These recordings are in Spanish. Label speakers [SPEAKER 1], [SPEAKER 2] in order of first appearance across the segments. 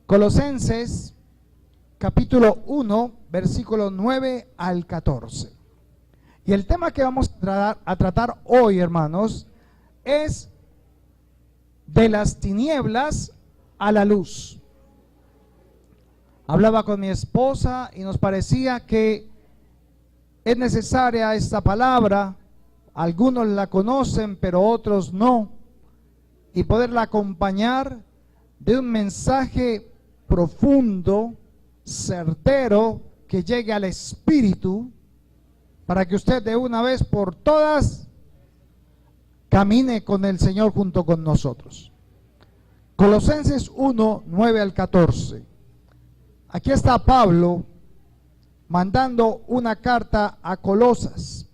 [SPEAKER 1] Colosenses capítulo 1, versículo 9 al 14. Y el tema que vamos a tratar hoy, hermanos, es de las tinieblas a la luz. Hablaba con mi esposa y nos parecía que es necesaria esta palabra. Algunos la conocen, pero otros no. Y poderla acompañar de un mensaje profundo, certero, que llegue al espíritu, para que usted de una vez por todas camine con el Señor junto con nosotros. Colosenses 1, 9 al 14. Aquí está Pablo mandando una carta a Colosas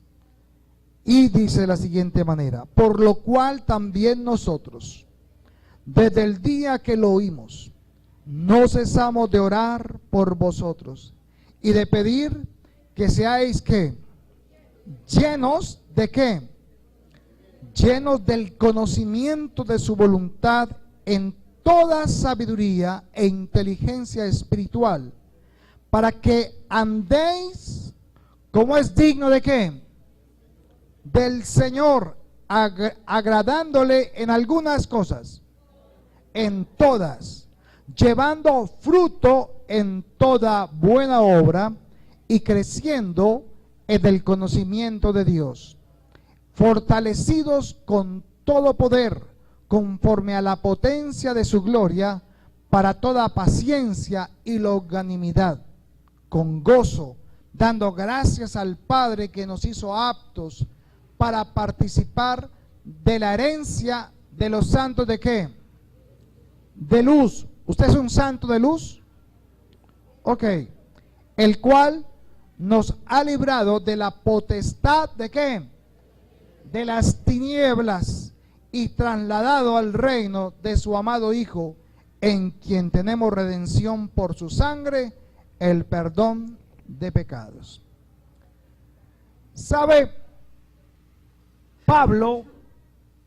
[SPEAKER 1] y dice de la siguiente manera: por lo cual también nosotros, desde el día que lo oímos, no cesamos de orar por vosotros y de pedir que seáis ¿qué? Llenos de ¿qué? Llenos del conocimiento de su voluntad en toda sabiduría e inteligencia espiritual, para que andéis como es digno de ¿qué? Del Señor, agradándole en algunas cosas, en todas, llevando fruto en toda buena obra y creciendo en el conocimiento de Dios, fortalecidos con todo poder conforme a la potencia de su gloria, para toda paciencia y longanimidad, con gozo, dando gracias al Padre que nos hizo aptos para participar de la herencia de los santos ¿de qué? De luz. ¿Usted es un santo de luz? Ok. El cual nos ha librado de la potestad ¿de qué? De las tinieblas, y trasladado al reino de su amado Hijo, en quien tenemos redención por su sangre, el perdón de pecados. ¿Sabe? Pablo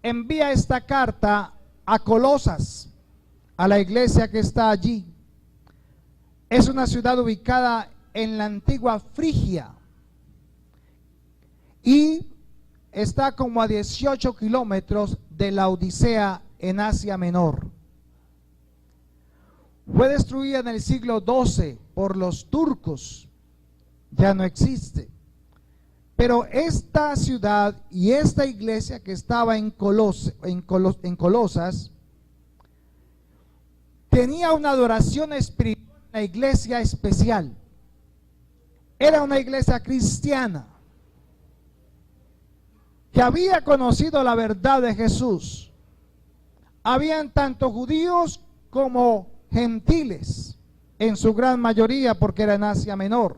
[SPEAKER 1] envía esta carta a Colosas, a la iglesia que está allí. Es una ciudad ubicada en la antigua Frigia y está como a 18 kilómetros de la Odisea en Asia Menor. Fue destruida en el siglo XII por los turcos, ya no existe. Pero esta ciudad y esta iglesia que estaba en Colosas tenía una adoración espiritual, una iglesia especial. Era una iglesia cristiana que había conocido la verdad de Jesús. Habían tanto judíos como gentiles, en su gran mayoría, porque era en Asia Menor.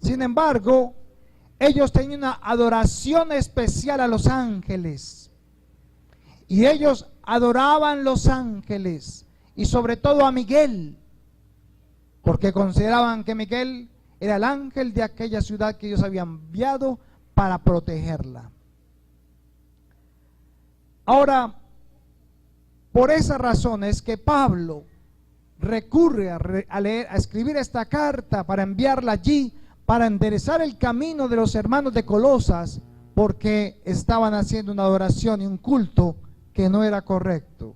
[SPEAKER 1] Sin embargo, ellos tenían una adoración especial a los ángeles, y ellos adoraban los ángeles, y sobre todo a Miguel, porque consideraban que Miguel era el ángel de aquella ciudad que ellos habían enviado para protegerla. Ahora, por esas razones que Pablo recurre a escribir esta carta para enviarla allí, para enderezar el camino de los hermanos de Colosas, porque estaban haciendo una adoración y un culto que no era correcto.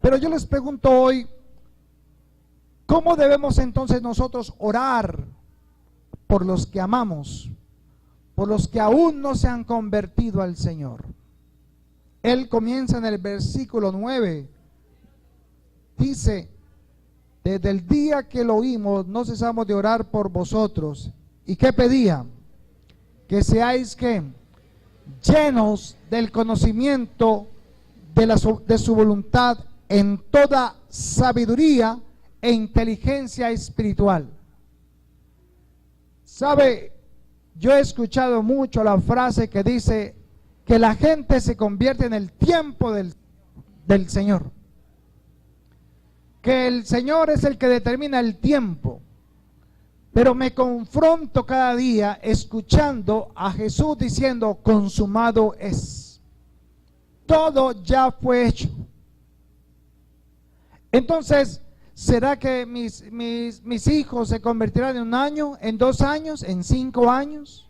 [SPEAKER 1] Pero yo les pregunto hoy, ¿cómo debemos entonces nosotros orar por los que amamos, por los que aún no se han convertido al Señor? Él comienza en el versículo 9, dice: desde el día que lo oímos, no cesamos de orar por vosotros. ¿Y qué pedía? Que seáis ¿qué? Llenos del conocimiento de su voluntad en toda sabiduría e inteligencia espiritual. ¿Sabe? Yo he escuchado mucho la frase que dice que la gente se convierte en el tiempo del Señor, que el Señor es el que determina el tiempo. Pero me confronto cada día escuchando a Jesús diciendo: consumado es, todo ya fue hecho. Entonces, ¿será que mis hijos se convertirán en 1 año, en 2 años, en 5 años?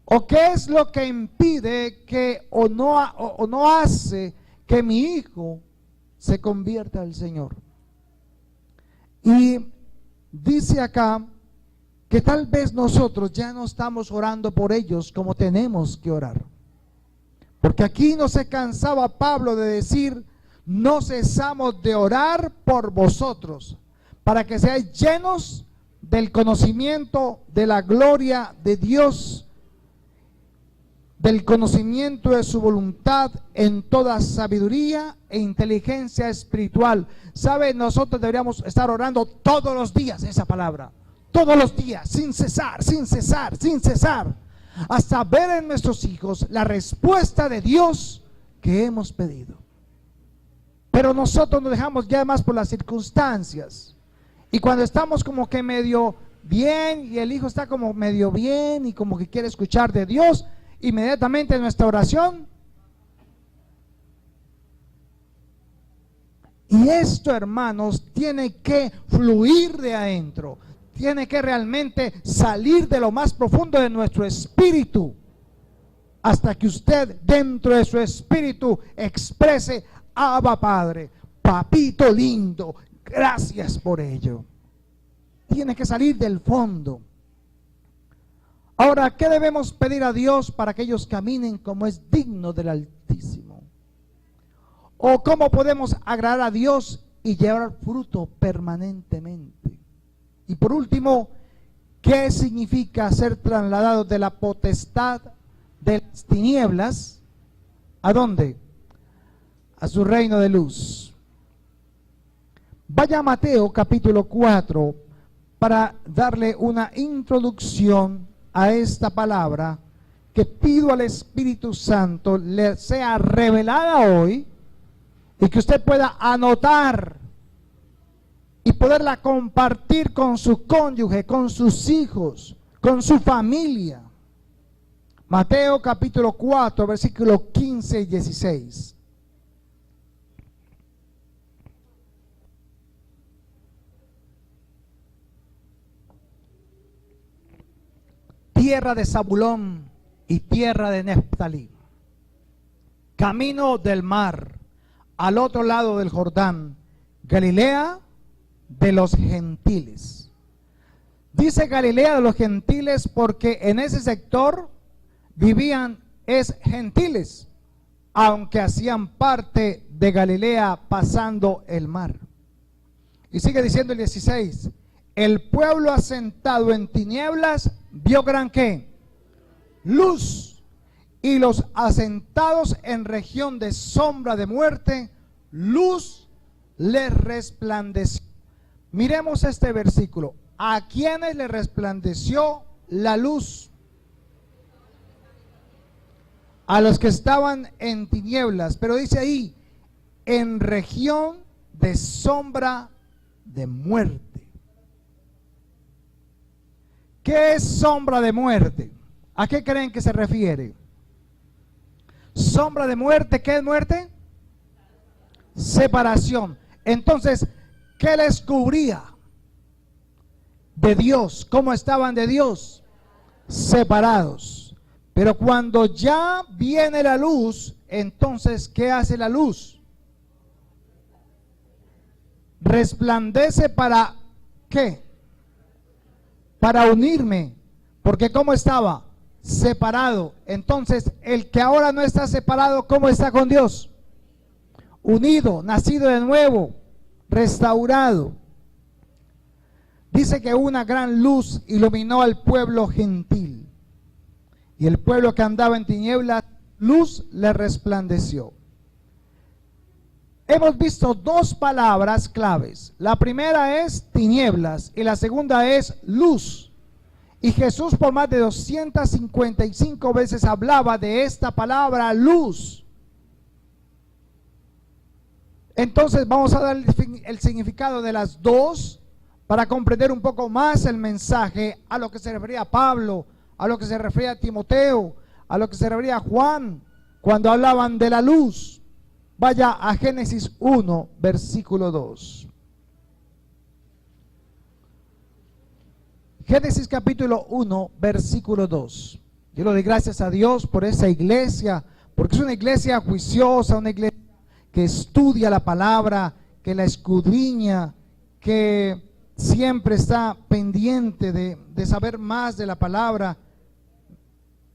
[SPEAKER 1] ¿O qué es lo que impide que o no hace que mi hijo se convierta al Señor? Y dice acá que tal vez nosotros ya no estamos orando por ellos como tenemos que orar. Porque aquí no se cansaba Pablo de decir: no cesamos de orar por vosotros, para que seáis llenos del conocimiento de la gloria de Dios, del conocimiento de su voluntad en toda sabiduría e inteligencia espiritual. ¿Sabe? Nosotros deberíamos estar orando todos los días esa palabra. Todos los días, sin cesar, sin cesar, sin cesar, hasta ver en nuestros hijos la respuesta de Dios que hemos pedido. Pero nosotros nos dejamos ya más por las circunstancias. Y cuando estamos como que medio bien y el hijo está como medio bien y como que quiere escuchar de Dios, inmediatamente nuestra oración. Y esto, hermanos, tiene que fluir de adentro. Tiene que realmente salir de lo más profundo de nuestro espíritu, hasta que usted dentro de su espíritu exprese: Abba Padre, papito lindo, gracias por ello. Tiene que salir del fondo. Ahora, ¿qué debemos pedir a Dios para que ellos caminen como es digno del Altísimo? ¿O cómo podemos agradar a Dios y llevar fruto permanentemente? Y por último, ¿qué significa ser trasladados de la potestad de las tinieblas? ¿A dónde? A su reino de luz. Vaya a Mateo capítulo 4 para darle una introducción a esta palabra que pido al Espíritu Santo le sea revelada hoy y que usted pueda anotar y poderla compartir con su cónyuge, con sus hijos, con su familia. Mateo capítulo 4, versículos 15 y 16. Tierra de Zabulón y tierra de Neftalí, camino del mar, al otro lado del Jordán, Galilea de los gentiles. Dice Galilea de los gentiles porque en ese sector vivían gentiles, aunque hacían parte de Galilea pasando el mar. Y sigue diciendo el 16: el pueblo asentado en tinieblas vio gran ¿qué? Luz, y los asentados en región de sombra de muerte, luz les resplandeció. Miremos este versículo. ¿A quiénes le resplandeció la luz? A los que estaban en tinieblas, pero dice ahí, en región de sombra de muerte. ¿Qué es sombra de muerte? ¿A qué creen que se refiere? Sombra de muerte, ¿qué es muerte? Separación. Entonces, ¿qué les cubría de Dios? ¿Cómo estaban de Dios? Separados. Pero cuando ya viene la luz, entonces, ¿qué hace la luz? Resplandece para ¿qué? Para unirme, porque ¿cómo estaba? Separado. Entonces, el que ahora no está separado, ¿cómo está con Dios? Unido, nacido de nuevo, restaurado. Dice que una gran luz iluminó al pueblo gentil, y el pueblo que andaba en tinieblas, luz le resplandeció. Hemos visto dos palabras claves. La primera es tinieblas y la segunda es luz. Y Jesús por más de 255 veces hablaba de esta palabra luz. Entonces vamos a dar el significado de las dos para comprender un poco más el mensaje, a lo que se refería Pablo, a lo que se refería a Timoteo, a lo que se refería a Juan, cuando hablaban de la luz. Vaya a Génesis 1, versículo 2. Génesis capítulo 1, versículo 2. Yo le doy gracias a Dios por esa iglesia, porque es una iglesia juiciosa, una iglesia que estudia la palabra, que la escudriña, que siempre está pendiente de saber más de la palabra.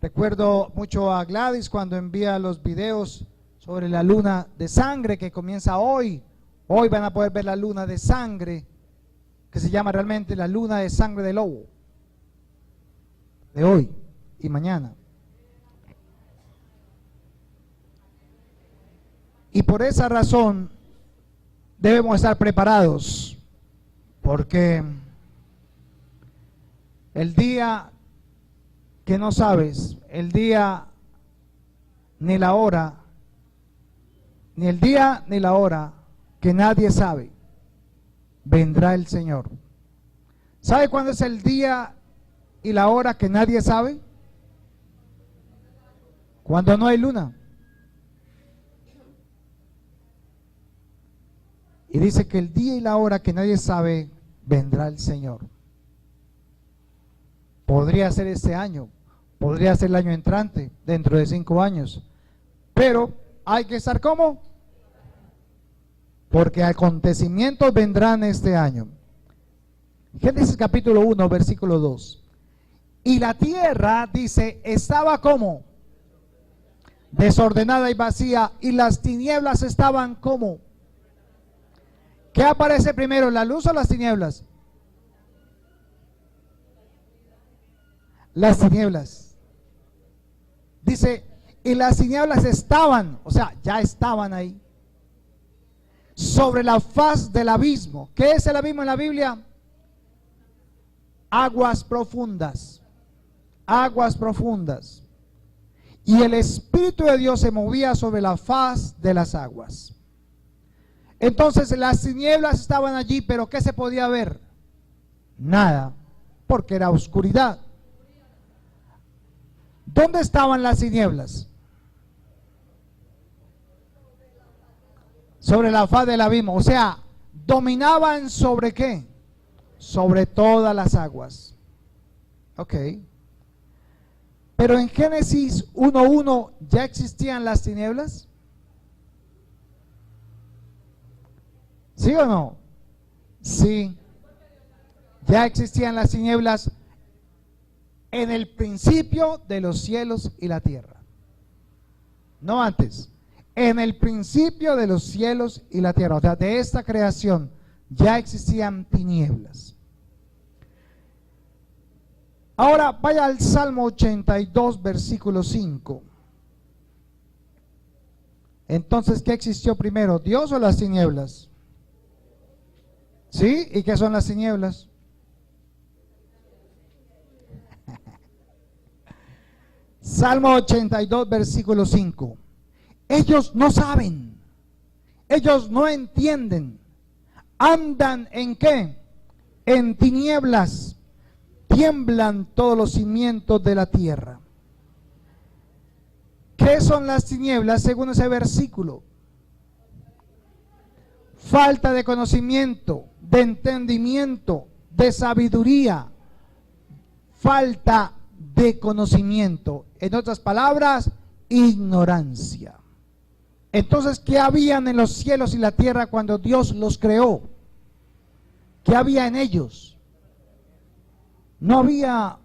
[SPEAKER 1] Recuerdo mucho a Gladys cuando envía los videos sobre la luna de sangre que comienza hoy. Hoy van a poder ver la luna de sangre, que se llama realmente la luna de sangre de lobo, de hoy y mañana. Y por esa razón debemos estar preparados, porque el día que no sabes, el día ni la hora, ni el día ni la hora que nadie sabe, vendrá el Señor. ¿Sabe cuándo es el día y la hora que nadie sabe? Cuando no hay luna. Y dice que el día y la hora que nadie sabe, vendrá el Señor. Podría ser este año, podría ser el año entrante, dentro de 5 años. Pero hay que estar ¿cómo? Porque acontecimientos vendrán este año. Génesis capítulo 1, versículo 2. Y la tierra, dice, estaba ¿cómo? Desordenada y vacía, y las tinieblas estaban ¿cómo? ¿Qué aparece primero, la luz o las tinieblas? Las tinieblas. Dice, y las tinieblas estaban, o sea, ya estaban ahí, sobre la faz del abismo. ¿Qué es el abismo en la Biblia? Aguas profundas. Aguas profundas. Y el Espíritu de Dios se movía sobre la faz de las aguas. Entonces las tinieblas estaban allí, pero ¿qué se podía ver? Nada, porque era oscuridad. ¿Dónde estaban las tinieblas? Sobre la faz del abismo, o sea, dominaban sobre ¿qué? Sobre todas las aguas. Ok. Pero en Génesis 1:1 ¿ya existían las tinieblas? ¿Sí o no? Sí. Ya existían las tinieblas en el principio de los cielos y la tierra. No antes. En el principio de los cielos y la tierra, o sea, de esta creación, ya existían tinieblas. Ahora vaya al Salmo 82, versículo 5. Entonces, ¿qué existió primero, Dios o las tinieblas? ¿Sí? ¿Y qué son las tinieblas? Salmo 82, versículo 5. Ellos no saben, ellos no entienden, andan ¿en qué? En tinieblas, tiemblan todos los cimientos de la tierra. ¿Qué son las tinieblas según ese versículo? Falta de conocimiento, de entendimiento, de sabiduría, falta de conocimiento. En otras palabras, ignorancia. Entonces, ¿qué habían en los cielos y la tierra cuando Dios los creó? ¿Qué había en ellos? No había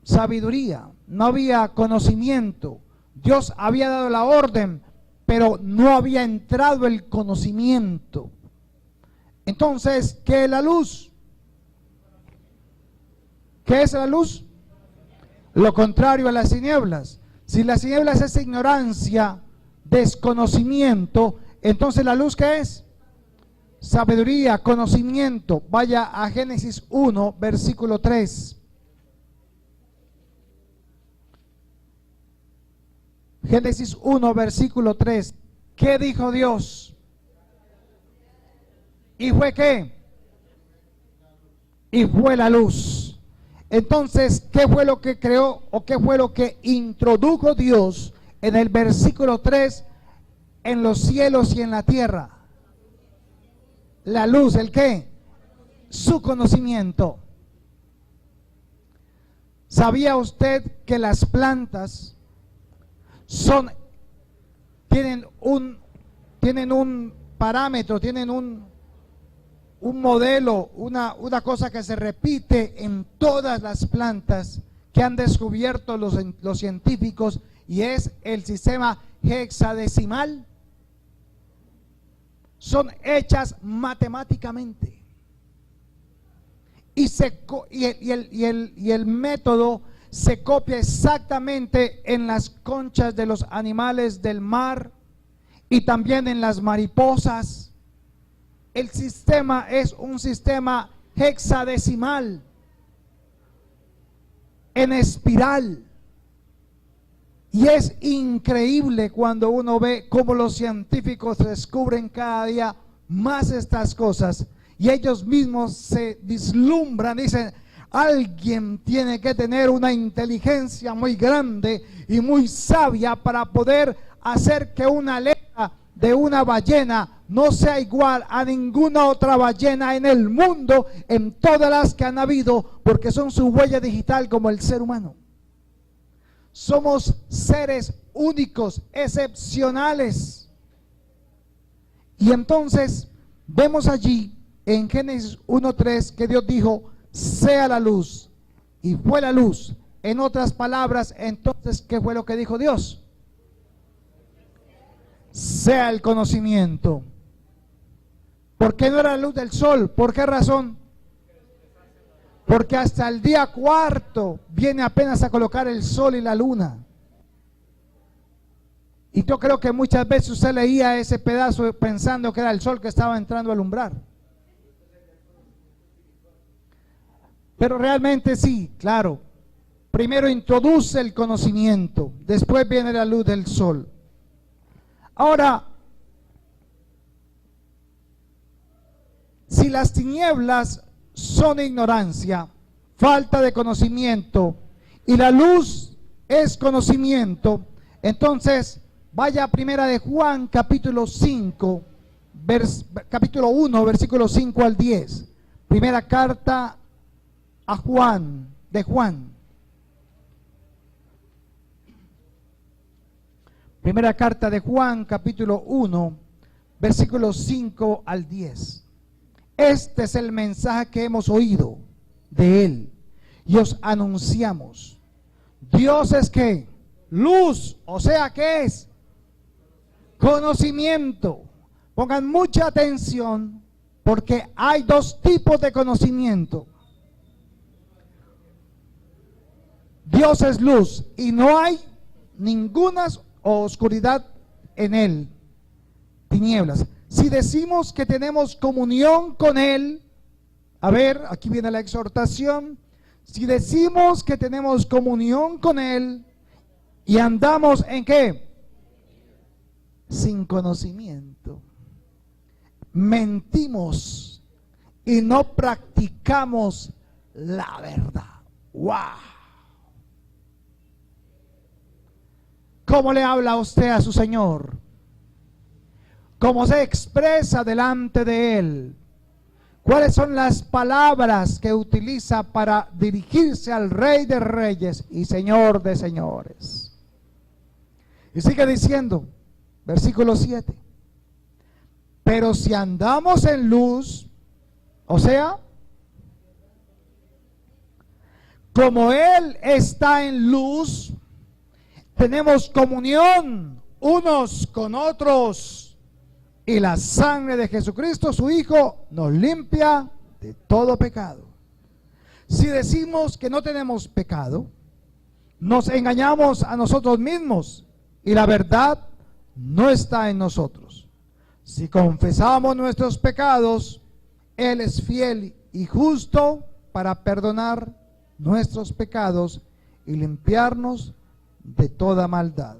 [SPEAKER 1] sabiduría, no había conocimiento. Dios había dado la orden, pero no había entrado el conocimiento. Entonces, ¿qué es la luz? ¿Qué es la luz? Lo contrario a las tinieblas. Si las tinieblas es ignorancia, desconocimiento, entonces la luz ¿qué es? Sabiduría, conocimiento. Vaya a Génesis 1, versículo 3. Génesis 1, versículo 3. ¿Qué dijo Dios? ¿Y fue qué? Y fue la luz. Entonces, ¿qué fue lo que creó o qué fue lo que introdujo Dios en el versículo 3 en los cielos y en la tierra. La luz, ¿el qué? Su conocimiento. ¿Sabía usted que las plantas tienen un parámetro, tienen un modelo, una cosa que se repite en todas las plantas que han descubierto los científicos, y es el sistema hexadecimal? Son hechas matemáticamente. Y el método se copia exactamente en las conchas de los animales del mar y también en las mariposas. El sistema es un sistema hexadecimal, en espiral. Y es increíble cuando uno ve cómo los científicos descubren cada día más estas cosas. Y ellos mismos se vislumbran, dicen, alguien tiene que tener una inteligencia muy grande y muy sabia para poder hacer que una aleta de una ballena no sea igual a ninguna otra ballena en el mundo, en todas las que han habido, porque son su huella digital como el ser humano. Somos seres únicos, excepcionales. Y entonces vemos allí en Génesis 1:3 que Dios dijo, sea la luz, y fue la luz. En otras palabras, entonces, ¿qué fue lo que dijo Dios? Sea el conocimiento. ¿Por qué no era la luz del sol? ¿Por qué razón? Porque hasta el día cuarto viene apenas a colocar el sol y la luna. Y yo creo que muchas veces usted leía ese pedazo pensando que era el sol que estaba entrando a alumbrar. Pero realmente sí, claro. Primero introduce el conocimiento, después viene la luz del sol. Ahora, si las tinieblas son ignorancia, falta de conocimiento, y la luz es conocimiento, entonces vaya a Primera de Juan, capítulo 5, capítulo 1, versículos 5 al 10. Primera carta a Juan, de Juan. Primera carta de Juan, capítulo 1, versículos 5 al 10. Este es el mensaje que hemos oído de él y os anunciamos. Dios es ¿qué? Luz, o sea, ¿qué es? Conocimiento. Pongan mucha atención porque hay dos tipos de conocimiento. Dios es luz y no hay ninguna oscuridad en él, tinieblas. Si decimos que tenemos comunión con él, a ver, aquí viene la exhortación. Si decimos que tenemos comunión con él y andamos en ¿qué? Sin conocimiento, mentimos y no practicamos la verdad. ¡Wow! ¿Cómo le habla usted a su Señor? ¿Cómo se expresa delante de Él? ¿Cuáles son las palabras que utiliza para dirigirse al Rey de Reyes y Señor de Señores? Y sigue diciendo, versículo 7. Pero si andamos en luz, o sea, como Él está en luz, tenemos comunión unos con otros, y la sangre de Jesucristo, su Hijo, nos limpia de todo pecado. Si decimos que no tenemos pecado, nos engañamos a nosotros mismos y la verdad no está en nosotros. Si confesamos nuestros pecados, Él es fiel y justo para perdonar nuestros pecados y limpiarnos de toda maldad.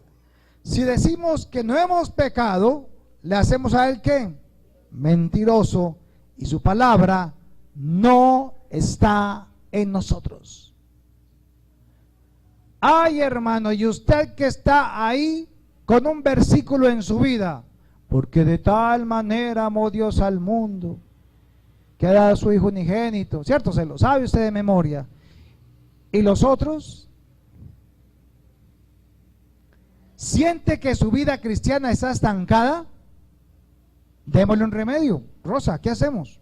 [SPEAKER 1] Si decimos que no hemos pecado, le hacemos a Él ¿qué? Mentiroso, y su palabra no está en nosotros. Ay, hermano, y usted que está ahí con un versículo en su vida, Porque de tal manera amó Dios al mundo, que ha dado a su Hijo unigénito, ¿cierto? Se lo sabe usted de memoria. ¿Y los otros? ¿Siente que su vida cristiana está estancada? Démosle un remedio. Rosa, ¿qué hacemos?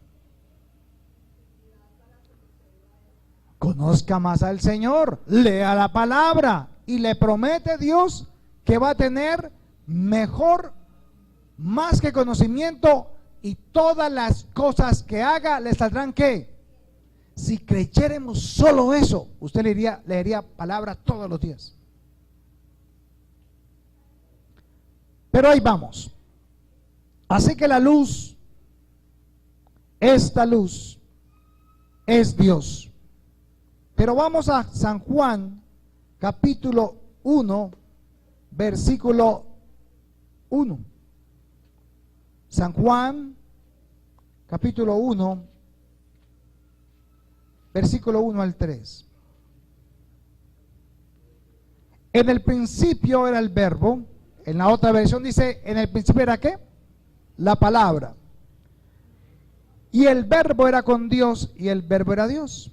[SPEAKER 1] Conozca más al Señor, lea la palabra y le promete Dios que va a tener mejor, más que conocimiento, y todas las cosas que haga le saldrán ¿qué? Si creyéramos solo eso, usted leería palabra todos los días. Pero ahí vamos. Así que la luz, esta luz, es Dios. Pero vamos a San Juan, capítulo 1, versículo 1. San Juan, capítulo 1, versículo 1 al 3. En el principio era el verbo. En la otra versión dice, en el principio era ¿qué? La palabra. Y el verbo era con Dios y el verbo era Dios.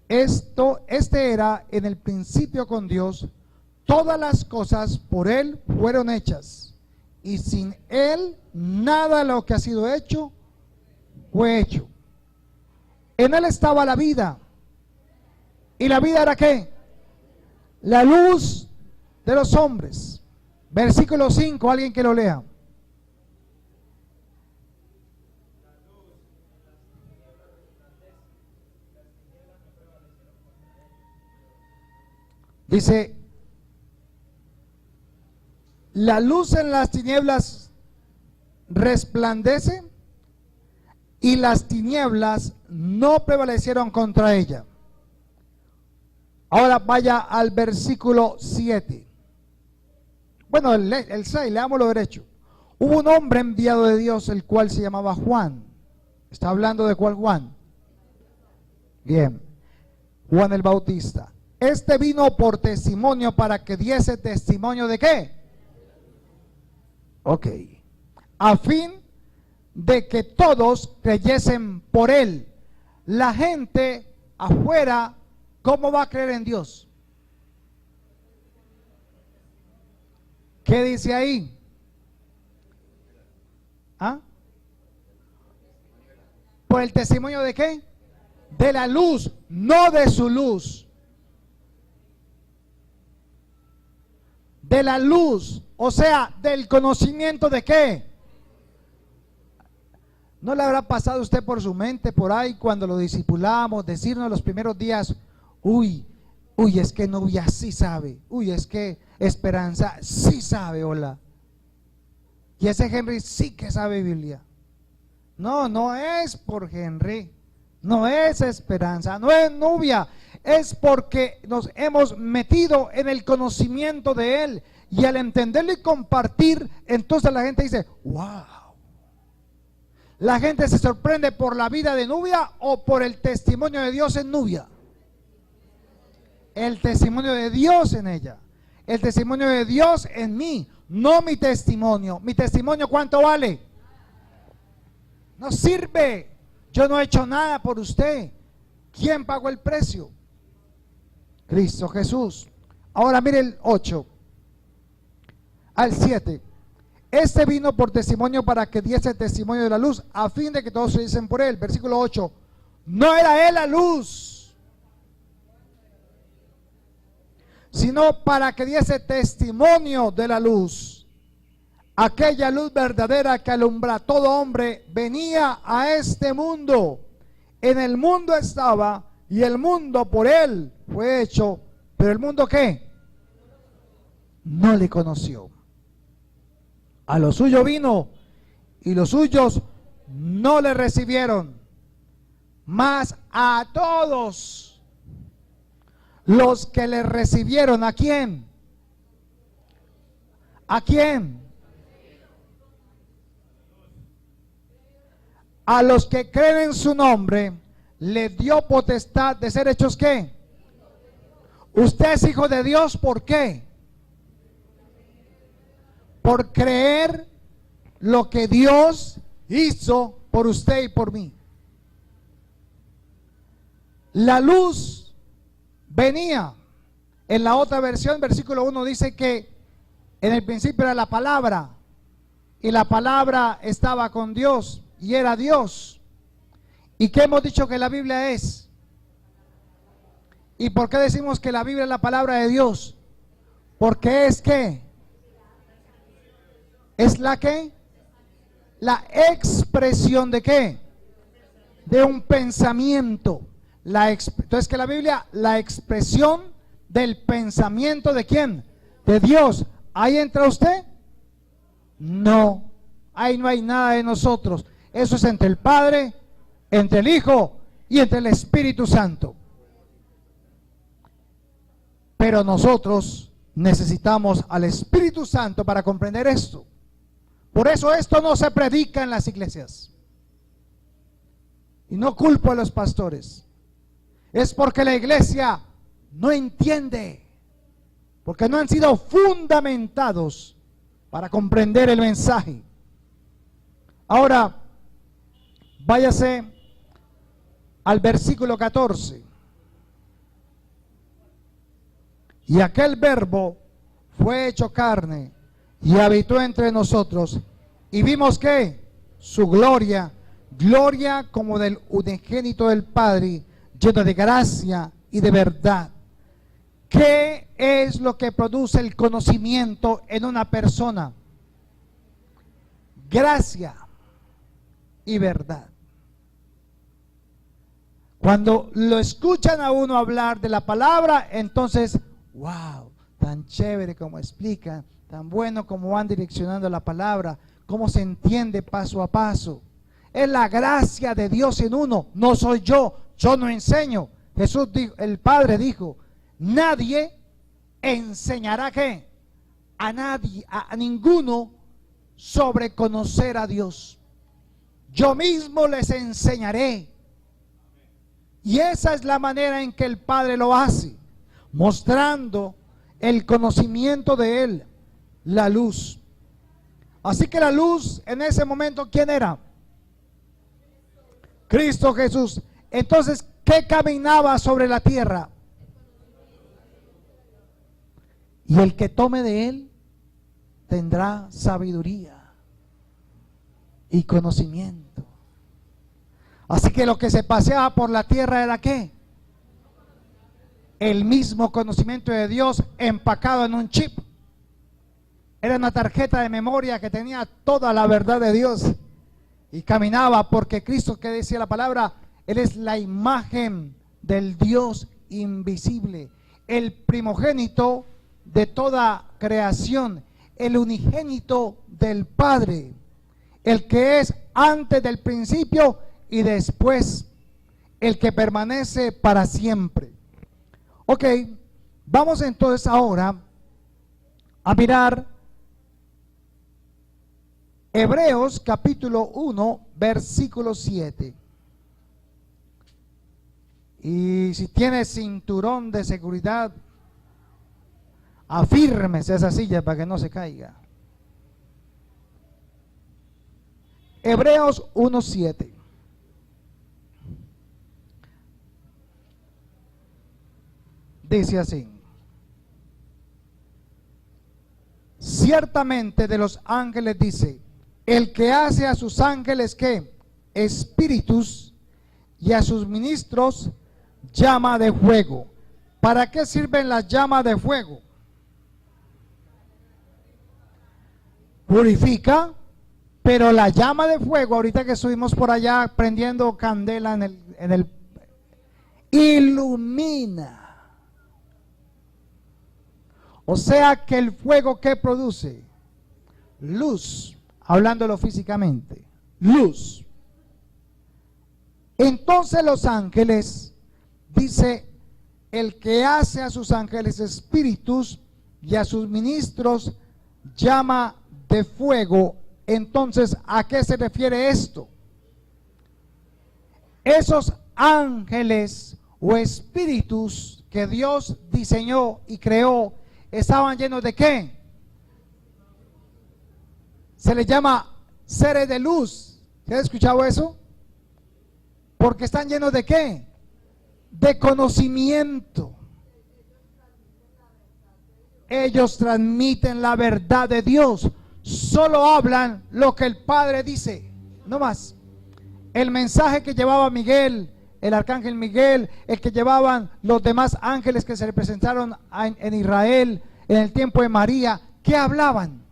[SPEAKER 1] Este era en el principio con Dios. Todas las cosas por Él fueron hechas, y sin Él nada de lo que ha sido hecho fue hecho. En Él estaba la vida, y la vida era ¿qué? La luz de los hombres. Versículo 5, alguien que lo lea. Dice, la luz en las tinieblas resplandece y las tinieblas no prevalecieron contra ella. Ahora vaya al versículo 7. Bueno, el 6, leámoslo derecho. Hubo un hombre enviado de Dios, el cual se llamaba Juan. ¿Está hablando de cuál Juan? Bien, Juan el Bautista. Este vino por testimonio, para que diese testimonio de ¿qué? Ok. A fin de que todos creyesen por él. La gente afuera, ¿cómo va a creer en Dios? ¿Qué dice ahí? ¿Ah? ¿Por el testimonio de qué? De la luz, no de su luz. De la luz, o sea, del conocimiento de qué. ¿No le habrá pasado a usted por su mente por ahí cuando lo discipulamos, decirnos los primeros días, uy, es que Nubia sí sabe, uy, es que Esperanza sí sabe, hola, y ese Henry sí que sabe Biblia? No, no es por Henry, no es Esperanza, no es Nubia, es porque nos hemos metido en el conocimiento de Él, y al entenderlo y compartir, entonces la gente dice, wow. La gente se sorprende por la vida de Nubia o por el testimonio de Dios en Nubia. El testimonio de Dios en ella, el testimonio de Dios en mí, no mi testimonio. Mi testimonio, ¿cuánto vale? No sirve. Yo no he hecho nada por usted. ¿Quién pagó el precio? Cristo Jesús. Ahora mire el 8 al 7. Este vino por testimonio, para que diese testimonio de la luz, a fin de que todos se dicen por él. Versículo 8. No era él la luz, sino para que diese testimonio de la luz. Aquella luz verdadera que alumbra a todo hombre venía a este mundo. En el mundo estaba, y el mundo por él fue hecho, pero el mundo ¿qué? No le conoció. A lo suyo vino, y los suyos no le recibieron. Mas a todos los que le recibieron, ¿a quién? ¿A quién? A los que creen en su nombre, le dio potestad de ser hechos ¿qué? Usted es hijo de Dios, ¿por qué? Por creer lo que Dios hizo por usted y por mí. La luz venía. En la otra versión, versículo 1 dice que en el principio era la palabra, y la palabra estaba con Dios y era Dios. ¿Y qué hemos dicho que la Biblia es? ¿Y por qué decimos que la Biblia es la palabra de Dios? Porque es que es la que la expresión de qué, de un pensamiento. Entonces que la Biblia, la expresión del pensamiento de quién, de Dios. ¿Ahí entra usted? No, ahí no hay nada de nosotros. Eso es entre el Padre, entre el Hijo y entre el Espíritu Santo. Pero nosotros necesitamos al Espíritu Santo para comprender esto. Por eso esto no se predica en las iglesias. Y no culpo a los pastores. Es porque la iglesia no entiende. Porque no han sido fundamentados para comprender el mensaje. Ahora, váyase al versículo 14. Y aquel verbo fue hecho carne y habitó entre nosotros, y vimos que su gloria, gloria como del unigénito del Padre, lleno de gracia y de verdad. ¿Qué es lo que produce el conocimiento en una persona? Gracia y verdad. Cuando lo escuchan a uno hablar de la palabra, entonces, wow, tan chévere como explican, tan bueno como van direccionando la palabra, cómo se entiende paso a paso. Es la gracia de Dios en uno, no soy yo no enseño. Jesús dijo, el Padre dijo, nadie enseñará ¿qué? A nadie, a ninguno sobre conocer a Dios. Yo mismo les enseñaré. Y esa es la manera en que el Padre lo hace, mostrando el conocimiento de Él, la luz. Así que la luz en ese momento, ¿quién era? Cristo Jesús. Entonces, ¿qué caminaba sobre la tierra? Y el que tome de Él tendrá sabiduría y conocimiento. Así que lo que se paseaba por la tierra era ¿qué? El mismo conocimiento de Dios empacado en un chip. Era una tarjeta de memoria que tenía toda la verdad de Dios. Y caminaba porque Cristo, que decía la palabra, Él es la imagen del Dios invisible, el primogénito de toda creación, el unigénito del Padre, el que es antes del principio y después, el que permanece para siempre. Ok, vamos entonces ahora a mirar Hebreos capítulo 1, versículo 7. Y si tiene cinturón de seguridad, afírmese esa silla para que no se caiga. Hebreos 1:7. Dice así: ciertamente de los ángeles dice, el que hace a sus ángeles ¿qué? Espíritus, y a sus ministros llama de fuego. ¿Para qué sirven las llamas de fuego? Purifica, pero la llama de fuego, ahorita que estuvimos por allá prendiendo candela en el ilumina. O sea que el fuego, ¿qué produce? Luz, hablándolo físicamente, luz. Entonces los ángeles, dice, el que hace a sus ángeles espíritus y a sus ministros llama de fuego. Entonces, ¿a qué se refiere esto? Esos ángeles o espíritus que Dios diseñó y creó estaban llenos de ¿qué? Se les llama seres de luz. ¿Se ha escuchado eso? Porque están llenos ¿de qué? De conocimiento. Ellos transmiten la verdad de Dios. Solo hablan lo que el Padre dice, no más. El mensaje que llevaba Miguel, el arcángel Miguel, el que llevaban los demás ángeles que se representaron en Israel en el tiempo de María, ¿qué hablaban?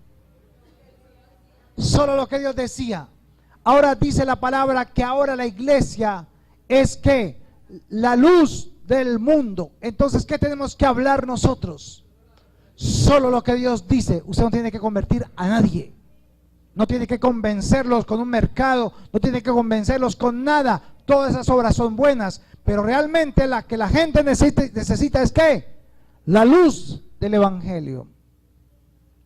[SPEAKER 1] Solo lo que Dios decía. Ahora dice la palabra que ahora la iglesia es que la luz del mundo. Entonces, ¿qué tenemos que hablar nosotros? Solo lo que Dios dice. Usted no tiene que convertir a nadie. No tiene que convencerlos con un mercado, no tiene que convencerlos con nada. Todas esas obras son buenas, pero realmente la que la gente necesita es ¿qué? La luz del evangelio.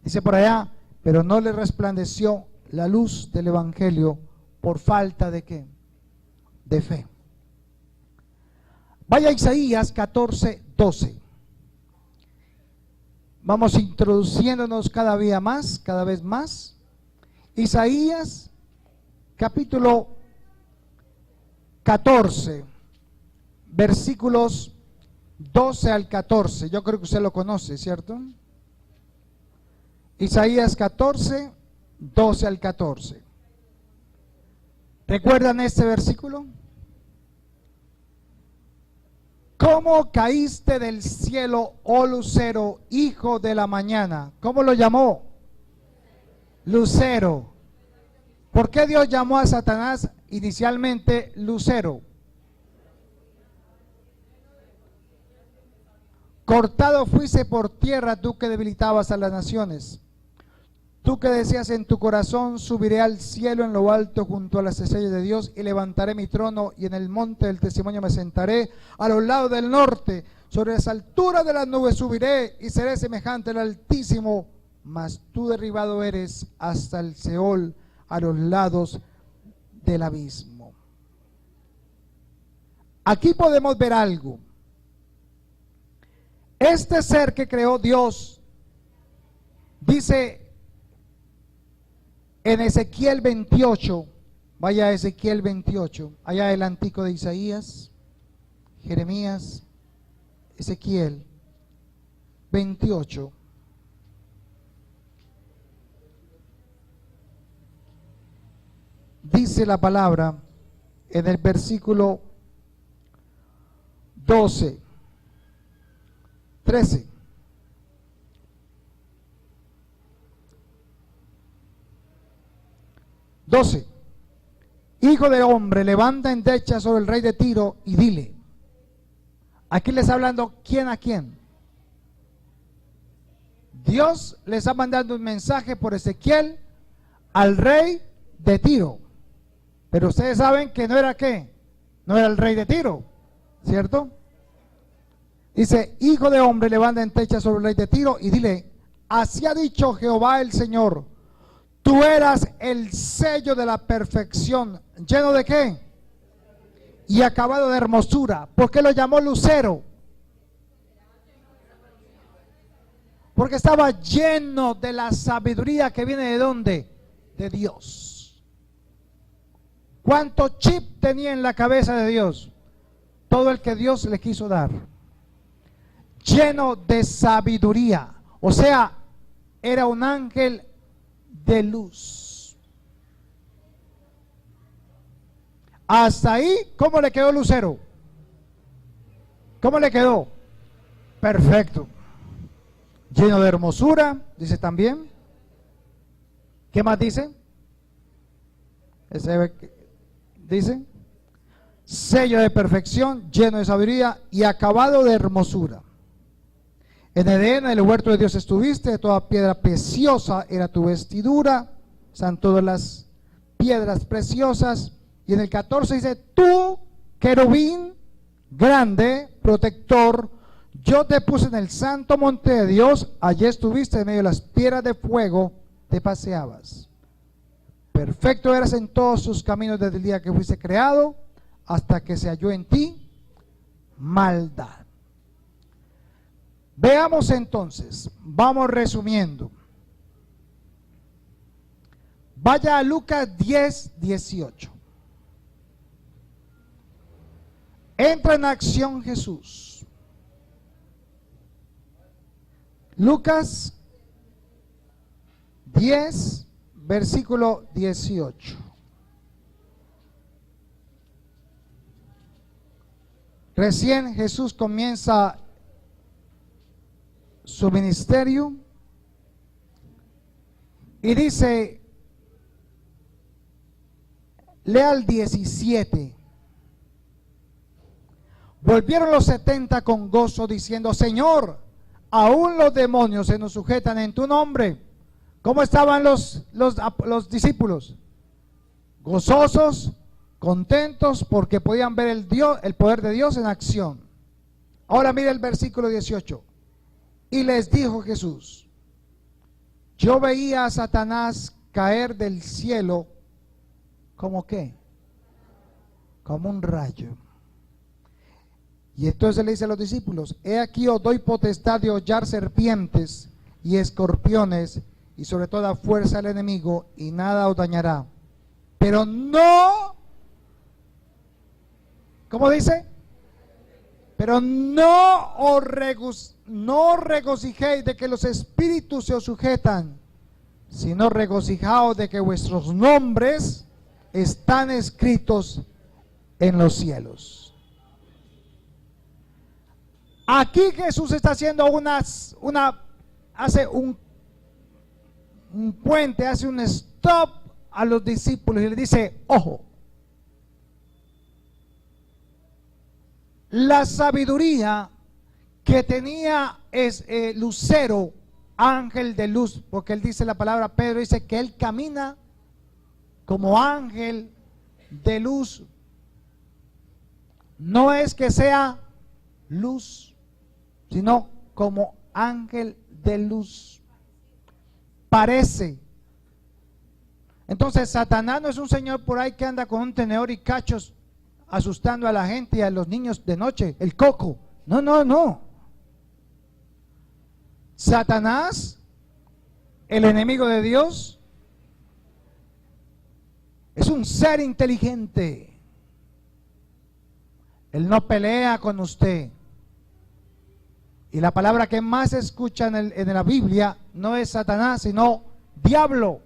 [SPEAKER 1] Dice por allá, pero no le resplandeció la luz del evangelio por falta de ¿qué? De fe. Vaya a Isaías 14:12. Vamos introduciéndonos cada vez más. Isaías capítulo 14, versículos 12 al 14. Yo creo que usted lo conoce, ¿cierto? Isaías 14, 12 al 14. ¿Recuerdan este versículo? ¿Cómo caíste del cielo, oh lucero, hijo de la mañana? ¿Cómo lo llamó? Lucero. ¿Por qué Dios llamó a Satanás inicialmente lucero? Cortado fuiste por tierra tú que debilitabas a las naciones. Tú que decías en tu corazón, subiré al cielo en lo alto junto a las estrellas de Dios y levantaré mi trono y en el monte del testimonio me sentaré a los lados del norte. Sobre las alturas de las nubes subiré y seré semejante al Altísimo, mas tú derribado eres hasta el Seol, a los lados del abismo. Aquí podemos ver algo. Este ser que creó Dios, dice en Ezequiel 28, vaya a Ezequiel 28, allá adelantico de Isaías, Jeremías, Ezequiel 28. Dice la palabra en el versículo 12, 13. Hijo de hombre, levanta endecha sobre el rey de Tiro y dile. Aquí le está hablando quién a quién. Dios le está mandando un mensaje por Ezequiel al rey de Tiro. Pero ustedes saben que no era ¿qué? No era el rey de Tiro, ¿cierto? Dice, hijo de hombre, levanta endecha sobre el rey de Tiro y dile, así ha dicho Jehová el Señor. Tú eras el sello de la perfección, ¿lleno de qué? Y acabado de hermosura. ¿Por qué lo llamó lucero? Porque estaba lleno de la sabiduría que viene ¿de dónde? De Dios. ¿Cuánto chip tenía en la cabeza de Dios? Todo el que Dios le quiso dar. Lleno de sabiduría. O sea, era un ángel de luz. Hasta ahí, ¿cómo le quedó Lucero? ¿Cómo le quedó? Perfecto. Lleno de hermosura, dice también. ¿Qué más dice? Dice, sello de perfección, lleno de sabiduría y acabado de hermosura. En Edén, en el huerto de Dios estuviste, de toda piedra preciosa era tu vestidura, están todas las piedras preciosas. Y en el 14 dice, tú, querubín grande, protector, yo te puse en el santo monte de Dios, allí estuviste en medio de las piedras de fuego, te paseabas. Perfecto eras en todos sus caminos desde el día que fuiste creado, hasta que se halló en ti maldad. Veamos entonces, vamos resumiendo. Vaya a Lucas 10, 18. Entra en acción Jesús. Lucas 10, versículo 18. Recién Jesús comienza su ministerio y dice, lea el 17. Volvieron los 70 con gozo diciendo, Señor, aún los demonios se nos sujetan en tu nombre. ¿Cómo estaban los discípulos? Gozosos, contentos porque podían ver el poder de Dios en acción. Ahora mire el versículo 18. Y les dijo Jesús, yo veía a Satanás caer del cielo como ¿qué? Como un rayo. Y entonces le dice a los discípulos, he aquí os doy potestad de hollar serpientes y escorpiones y sobre toda fuerza del enemigo y nada os dañará. Pero no, ¿cómo dice? Pero no regocijéis de que los espíritus se os sujetan, sino regocijaos de que vuestros nombres están escritos en los cielos. Aquí Jesús está haciendo hace un puente, hace un stop a los discípulos y le dice, ojo, la sabiduría que tenía es Lucero, ángel de luz, porque él dice la palabra, Pedro dice que él camina como ángel de luz. No es que sea luz, sino como ángel de luz. Parece. Entonces Satanás no es un señor por ahí que anda con un tenedor y cachos asustando a la gente y a los niños de noche, el coco. No, no, no. Satanás, el enemigo de Dios, es un ser inteligente. Él no pelea con usted. Y la palabra que más se escucha en la Biblia no es Satanás, sino diablo.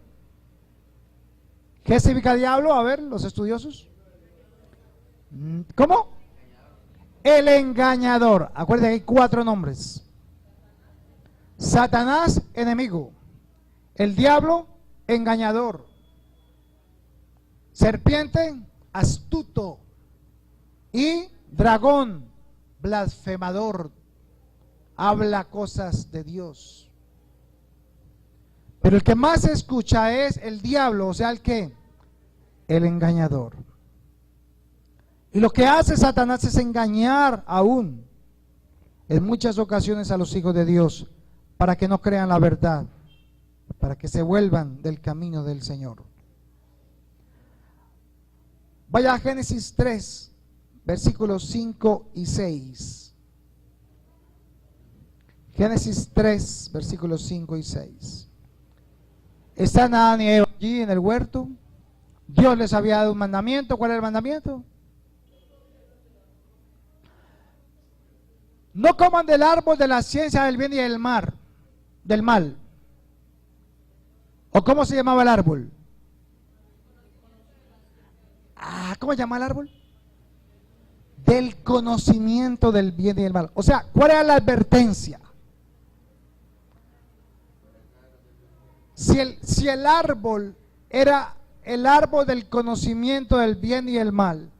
[SPEAKER 1] ¿Qué significa diablo? A ver, los estudiosos. ¿Cómo? El engañador. Acuérdense que hay 4 nombres. Satanás, enemigo. El diablo, engañador. Serpiente, astuto. Y dragón, blasfemador. Habla cosas de Dios. Pero el que más se escucha es el diablo, o sea, el que, el engañador. Y lo que hace Satanás es engañar aún en muchas ocasiones a los hijos de Dios para que no crean la verdad, para que se vuelvan del camino del Señor. Vaya a Génesis 3, versículos 5 y 6. Génesis 3, versículos 5 y 6. Están Adán y Eva allí en el huerto. Dios les había dado un mandamiento. ¿Cuál era el mandamiento? No coman del árbol de la ciencia del bien y del mal. ¿O cómo se llamaba el árbol? ¿Cómo se llama el árbol? Del conocimiento del bien y del mal. O sea, ¿cuál era la advertencia? Si el árbol era el árbol del conocimiento del bien y el mal,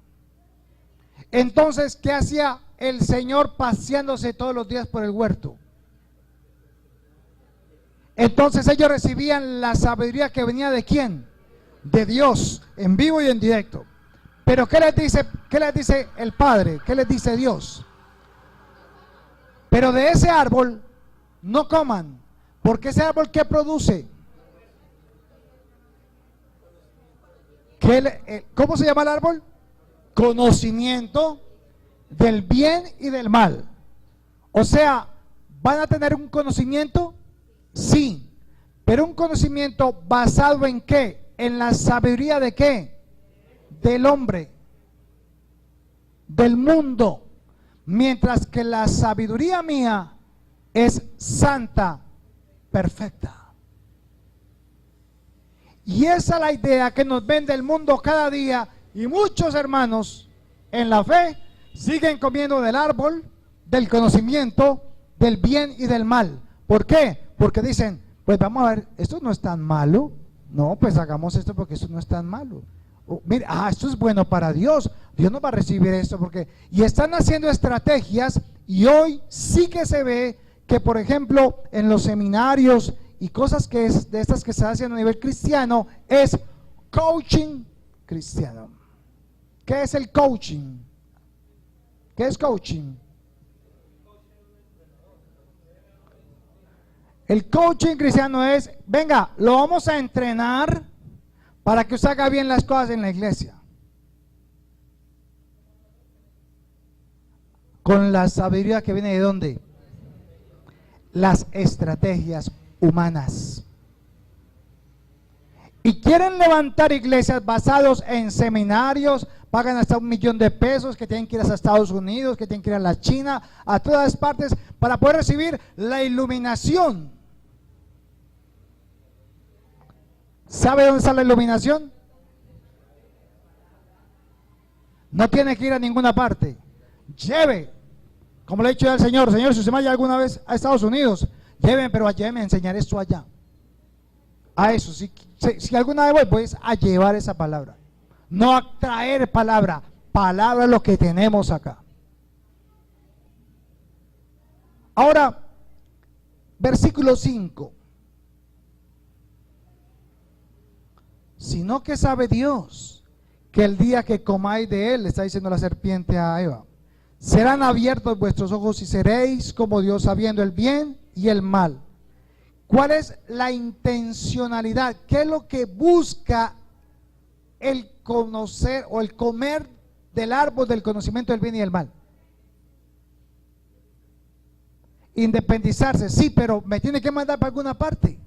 [SPEAKER 1] entonces, ¿qué hacía el Señor paseándose todos los días por el huerto? Entonces ellos recibían la sabiduría que venía ¿de quién? De Dios, en vivo y en directo. Pero ¿qué les dice el Padre? ¿Qué les dice Dios? Pero de ese árbol no coman, porque ese árbol ¿qué produce? ¿Cómo se llama el árbol? Conocimiento del bien y del mal. O sea, ¿van a tener un conocimiento? Sí, pero un conocimiento basado ¿en qué? en la sabiduría de ¿qué? Del hombre, del mundo, mientras que la sabiduría mía es santa, perfecta. Y esa es la idea que nos vende el mundo cada día, y muchos hermanos en la fe siguen comiendo del árbol del conocimiento del bien y del mal. ¿Por qué? Porque dicen, pues vamos a ver, esto no es tan malo. No, pues hagamos esto porque esto no es tan malo. Mira, esto es bueno para Dios. Dios no va a recibir esto porque... Y están haciendo estrategias, y hoy sí que se ve que, por ejemplo, en los seminarios y cosas que es de estas que se hacen a nivel cristiano, es coaching cristiano. ¿Qué es el coaching? ¿Qué es coaching? El coaching cristiano es, venga, lo vamos a entrenar para que usted haga bien las cosas en la iglesia, con la sabiduría que viene de ¿dónde? Las estrategias humanas. Y quieren levantar iglesias basados en seminarios, pagan hasta $1,000,000 que tienen que ir a Estados Unidos, que tienen que ir a la China, a todas partes, para poder recibir la iluminación. ¿Sabe dónde está la iluminación? No tiene que ir a ninguna parte. Lleve, como le he dicho al Señor, Señor, si usted vaya alguna vez a Estados Unidos, llévenme, pero llévenme a enseñar esto allá. A eso, si alguna vez voy, pues a llevar esa palabra. No a traer palabra, palabra es lo que tenemos acá. Ahora, versículo 5. Sino que sabe Dios que el día que comáis de él, le está diciendo la serpiente a Eva, serán abiertos vuestros ojos y seréis como Dios, sabiendo el bien y el mal. ¿Cuál es la intencionalidad? ¿Qué es lo que busca el conocer o el comer del árbol del conocimiento del bien y del mal? Independizarse, sí, pero me tiene que mandar para alguna parte.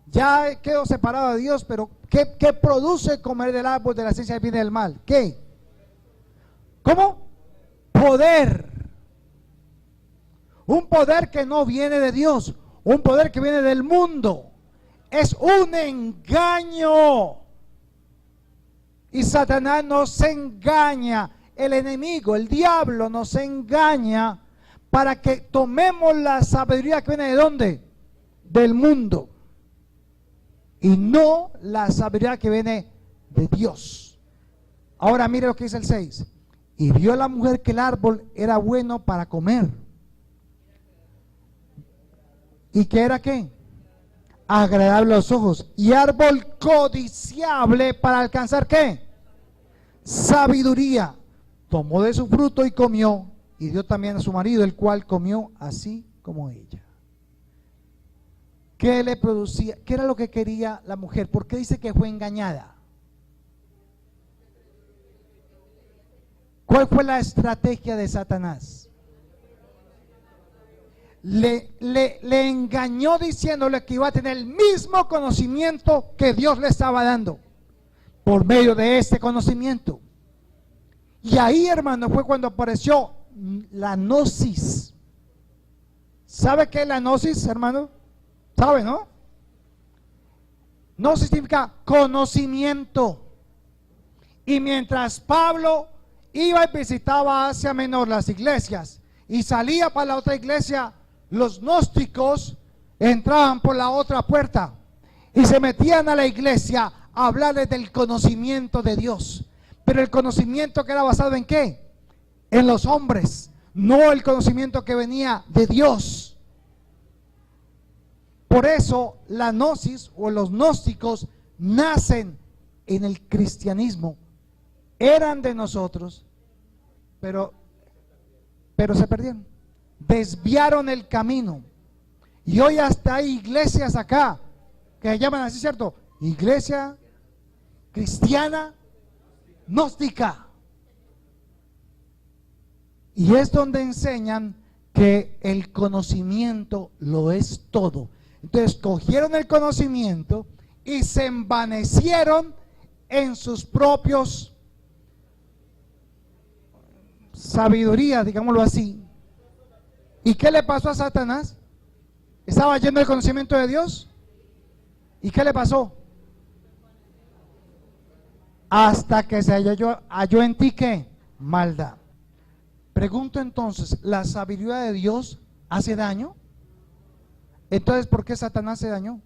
[SPEAKER 1] Ya quedo separado de Dios, pero ¿qué produce comer del árbol de la ciencia del bien y del mal? ¿Qué? ¿Cómo? Poder. Un poder que no viene de Dios, un poder que viene del mundo. Es un engaño. Y Satanás nos engaña, el enemigo, el diablo nos engaña para que tomemos la sabiduría que viene de ¿dónde? Del mundo. Y no la sabiduría que viene de Dios. Ahora mire lo que dice el 6. Y vio la mujer que el árbol era bueno para comer. ¿Y qué era qué? Agradable a los ojos. Y árbol codiciable para alcanzar ¿qué? Sabiduría. Tomó de su fruto y comió. Y dio también a su marido, el cual comió así como ella. ¿Qué le producía? ¿Qué era lo que quería la mujer? ¿Por qué dice que fue engañada? ¿Cuál fue la estrategia de Satanás? Le engañó diciéndole que iba a tener el mismo conocimiento que Dios le estaba dando por medio de este conocimiento. Y ahí, hermano, fue cuando apareció la gnosis. ¿Sabe qué es la gnosis, hermano? ¿Sabe, no? Gnosis significa conocimiento. Y mientras Pablo iba y visitaba Asia Menor, las iglesias, y salía para la otra iglesia, los gnósticos entraban por la otra puerta y se metían a la iglesia a hablarles del conocimiento de Dios. Pero el conocimiento que era basado ¿en qué? En los hombres, no el conocimiento que venía de Dios. Por eso la gnosis o los gnósticos nacen en el cristianismo. Eran de nosotros, pero se perdieron. Desviaron el camino. Y hoy hasta hay iglesias acá que se llaman así, ¿cierto? Iglesia cristiana gnóstica. Y es donde enseñan que el conocimiento lo es todo. Entonces cogieron el conocimiento y se envanecieron en sus propios sabiduría, digámoslo así. ¿Y qué le pasó a Satanás? ¿Estaba lleno del conocimiento de Dios? ¿Y qué le pasó? Hasta que se halló en ti, ¿qué? Maldad. Pregunto entonces, ¿la sabiduría de Dios hace daño? Entonces, ¿por qué Satanás se dañó?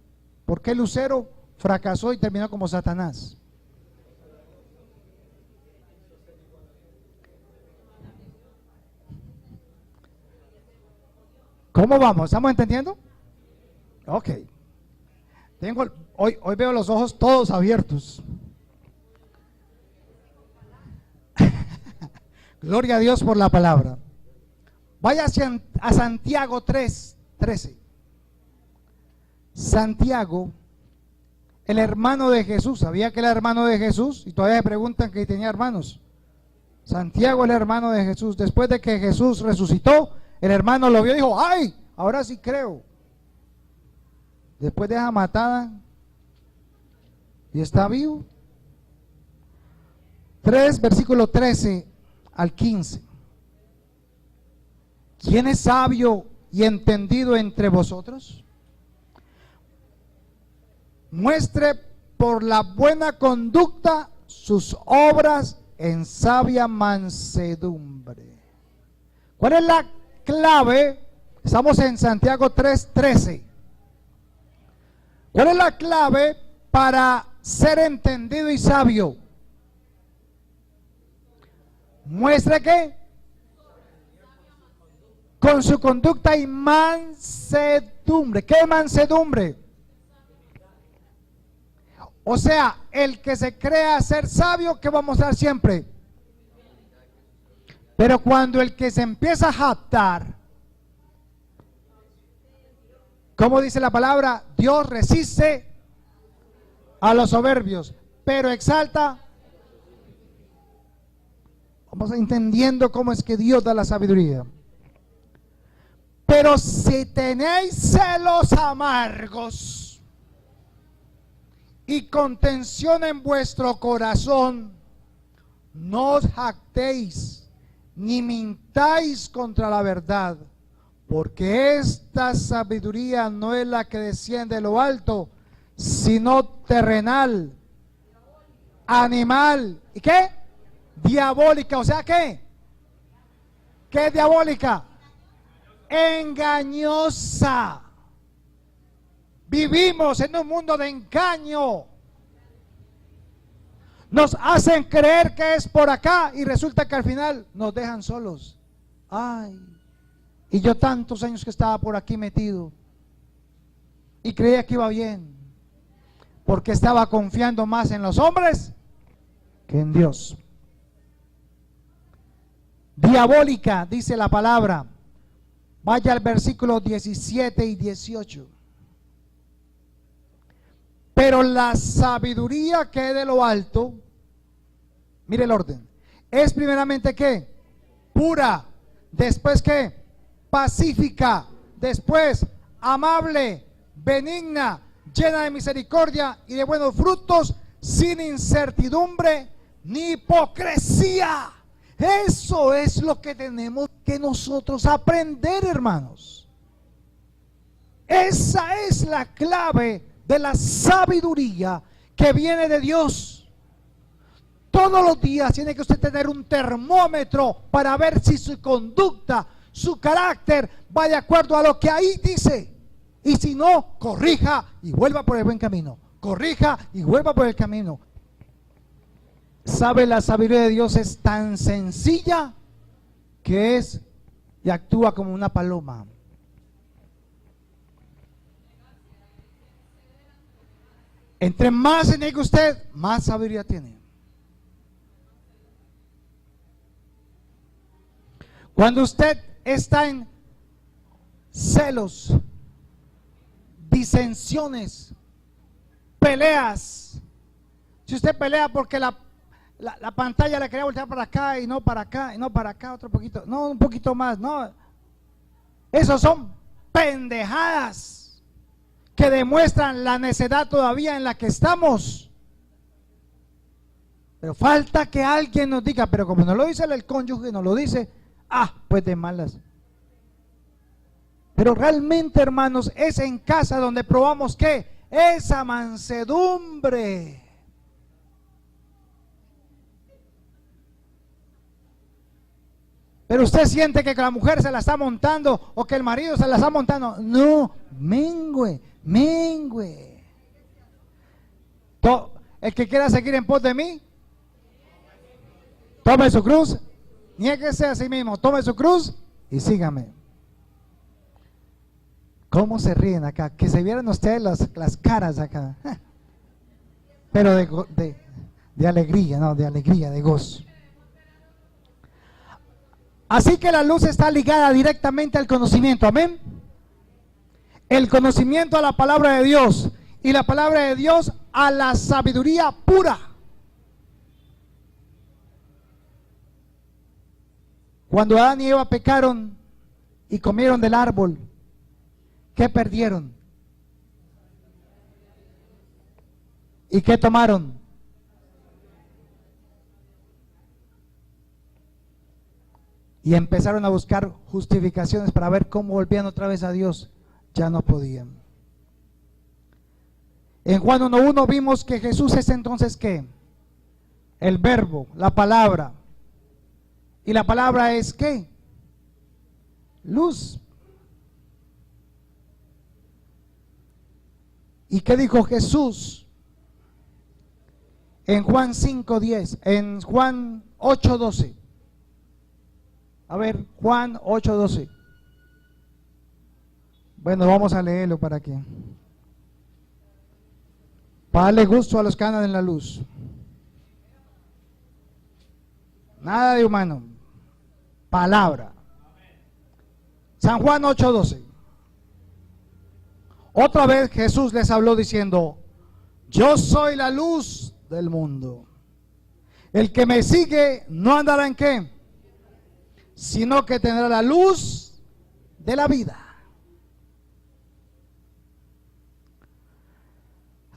[SPEAKER 1] ¿Por qué Lucero fracasó y terminó como Satanás? ¿Cómo vamos? ¿Estamos entendiendo? Ok. Hoy veo los ojos todos abiertos. Gloria a Dios por la palabra. Vaya a Santiago 3:13. Santiago, el hermano de Jesús. ¿Sabía que era hermano de Jesús? Y todavía me preguntan que tenía hermanos. Santiago, el hermano de Jesús. Después de que Jesús resucitó, el hermano lo vio y dijo: ¡ay! Ahora sí creo. Después de esa matada, y está vivo. 3, versículo 13 al 15. ¿Quién es sabio y entendido entre vosotros? Muestre por la buena conducta sus obras en sabia mansedumbre. ¿Cuál es la clave? Estamos en Santiago 3:13. ¿Cuál es la clave para ser entendido y sabio? Muestre que con su conducta y mansedumbre. ¿Qué es mansedumbre? O sea, el que se crea ser sabio, ¿qué va a mostrar siempre? Pero cuando el que se empieza a jactar, ¿cómo dice la palabra? Dios resiste a los soberbios, pero exalta. Vamos entendiendo cómo es que Dios da la sabiduría. Pero si tenéis celos amargos y contención en vuestro corazón, no os jactéis ni mintáis contra la verdad, porque esta sabiduría no es la que desciende de lo alto, sino terrenal, animal, ¿y qué? Diabólica. O sea, ¿qué? ¿Qué es diabólica? Engañosa. Vivimos en un mundo de engaño. Nos hacen creer que es por acá y resulta que al final nos dejan solos. Ay, y yo tantos años que estaba por aquí metido y creía que iba bien, porque estaba confiando más en los hombres que en Dios. Diabólica, dice la palabra. Vaya al versículo 17 y 18. Pero la sabiduría que es de lo alto, mire el orden, es primeramente ¿qué? Pura. Después ¿qué? Pacífica. Después amable, benigna, llena de misericordia y de buenos frutos, sin incertidumbre ni hipocresía. Eso es lo que tenemos que nosotros aprender, hermanos. Esa es la clave de la sabiduría que viene de Dios. Todos los días tiene que usted tener un termómetro para ver si su conducta, su carácter va de acuerdo a lo que ahí dice. Y si no, corrija y vuelva por el buen camino. Corrija y vuelva por el camino. ¿Sabe? La sabiduría de Dios es tan sencilla que es y actúa como una paloma. Entre más se niegue usted, más sabiduría tiene. Cuando usted está en celos, disensiones, peleas, si usted pelea porque la pantalla le quería voltear para acá y no para acá, y no para acá, otro poquito, no, un poquito más, no. Esos son pendejadas que que demuestran la necedad todavía en la que estamos. Pero falta que alguien nos diga, pero como no lo dice el cónyuge, no lo dice, pues de malas. Pero realmente, hermanos, es en casa donde probamos que esa mansedumbre. Pero usted siente que la mujer se la está montando o que el marido se la está montando. No, mengue. El que quiera seguir en pos de mí, tome su cruz, niéguese a sí mismo, tome su cruz y sígame. ¿Cómo se ríen acá? Que se vieran ustedes las caras acá. Pero de alegría, no, de alegría, de gozo. Así que la luz está ligada directamente al conocimiento, amén. El conocimiento a la palabra de Dios y la palabra de Dios a la sabiduría pura. Cuando Adán y Eva pecaron y comieron del árbol, ¿qué perdieron? ¿Y qué tomaron? Y empezaron a buscar justificaciones para ver cómo volvían otra vez a Dios. Ya no podían. En Juan 1:1 vimos que Jesús es entonces ¿qué? El verbo, la palabra. ¿Y la palabra es qué? Luz. ¿Y qué dijo Jesús? En Juan 5:10, en Juan 8:12. A ver, Juan 8:12. Bueno, vamos a leerlo para darle gusto a los que andan en la luz. Nada de humano. Palabra. San Juan 8:12. Otra vez Jesús les habló diciendo: yo soy la luz del mundo. El que me sigue no andará en qué, sino que tendrá la luz de la vida.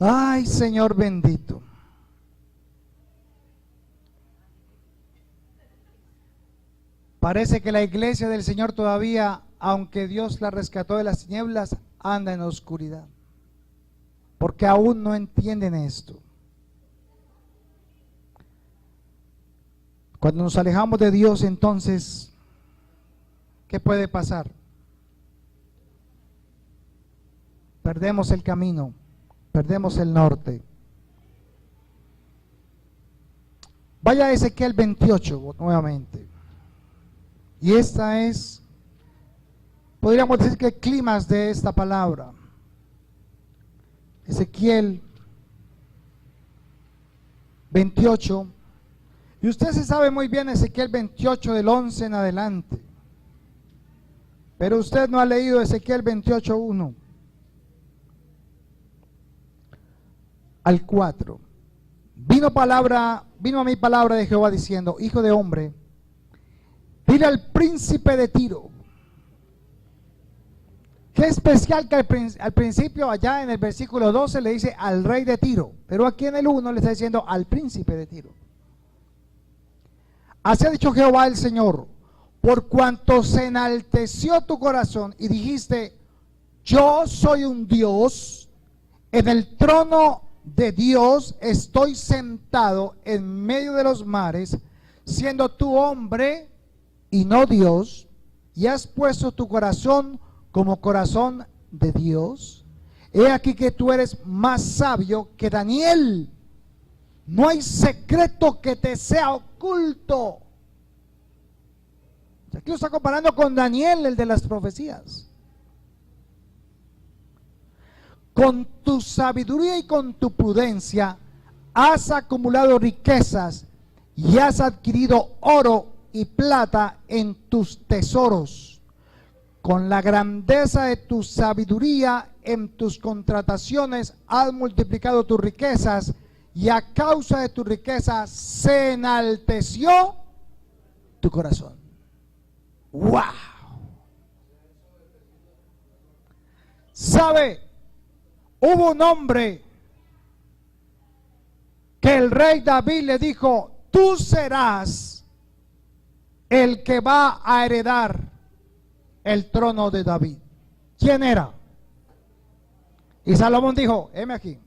[SPEAKER 1] Ay, Señor bendito. Parece que la iglesia del Señor todavía, aunque Dios la rescató de las tinieblas, anda en la oscuridad, porque aún no entienden esto. Cuando nos alejamos de Dios, entonces, ¿qué puede pasar? Perdemos el camino, perdemos el norte. Vaya a Ezequiel 28 nuevamente. Y esta es, podríamos decir que el clímax de esta palabra. Ezequiel 28. Y usted se sabe muy bien Ezequiel 28 del 11 en adelante. Pero usted no ha leído Ezequiel 28:1 al 4. Vino a mi palabra de Jehová diciendo: hijo de hombre, dile al príncipe de Tiro. Qué especial que al principio, allá en el versículo 12, le dice al rey de Tiro, pero aquí en el 1 le está diciendo al príncipe de Tiro. Así ha dicho Jehová el Señor: por cuanto se enalteció tu corazón y dijiste: yo soy un Dios, en el trono de Dios estoy sentado en medio de los mares, siendo tú hombre y no Dios, y has puesto tu corazón como corazón de Dios. He aquí que tú eres más sabio que Daniel. No hay secreto que te sea oculto. Aquí lo está comparando con Daniel, el de las profecías. Con tu sabiduría y con tu prudencia has acumulado riquezas y has adquirido oro y plata en tus tesoros. Con la grandeza de tu sabiduría en tus contrataciones has multiplicado tus riquezas, y a causa de tu riqueza se enalteció tu corazón. ¡Wow! ¿Sabe? hubo un hombre que el rey David le dijo: tú serás el que va a heredar el trono de David. ¿Quién era? Y Salomón dijo: heme aquí.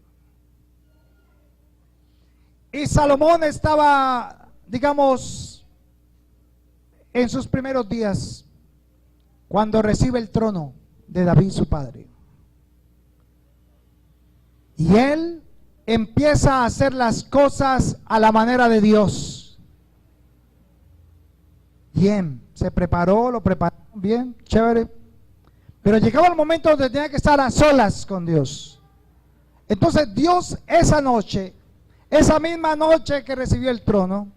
[SPEAKER 1] Y Salomón estaba, digamos, en sus primeros días, cuando recibe el trono de David su padre. Y él empieza a hacer las cosas a la manera de Dios. Bien, se preparó, lo prepararon bien, chévere. Pero llegaba el momento donde tenía que estar a solas con Dios. Entonces Dios esa noche, esa misma noche que recibió el trono,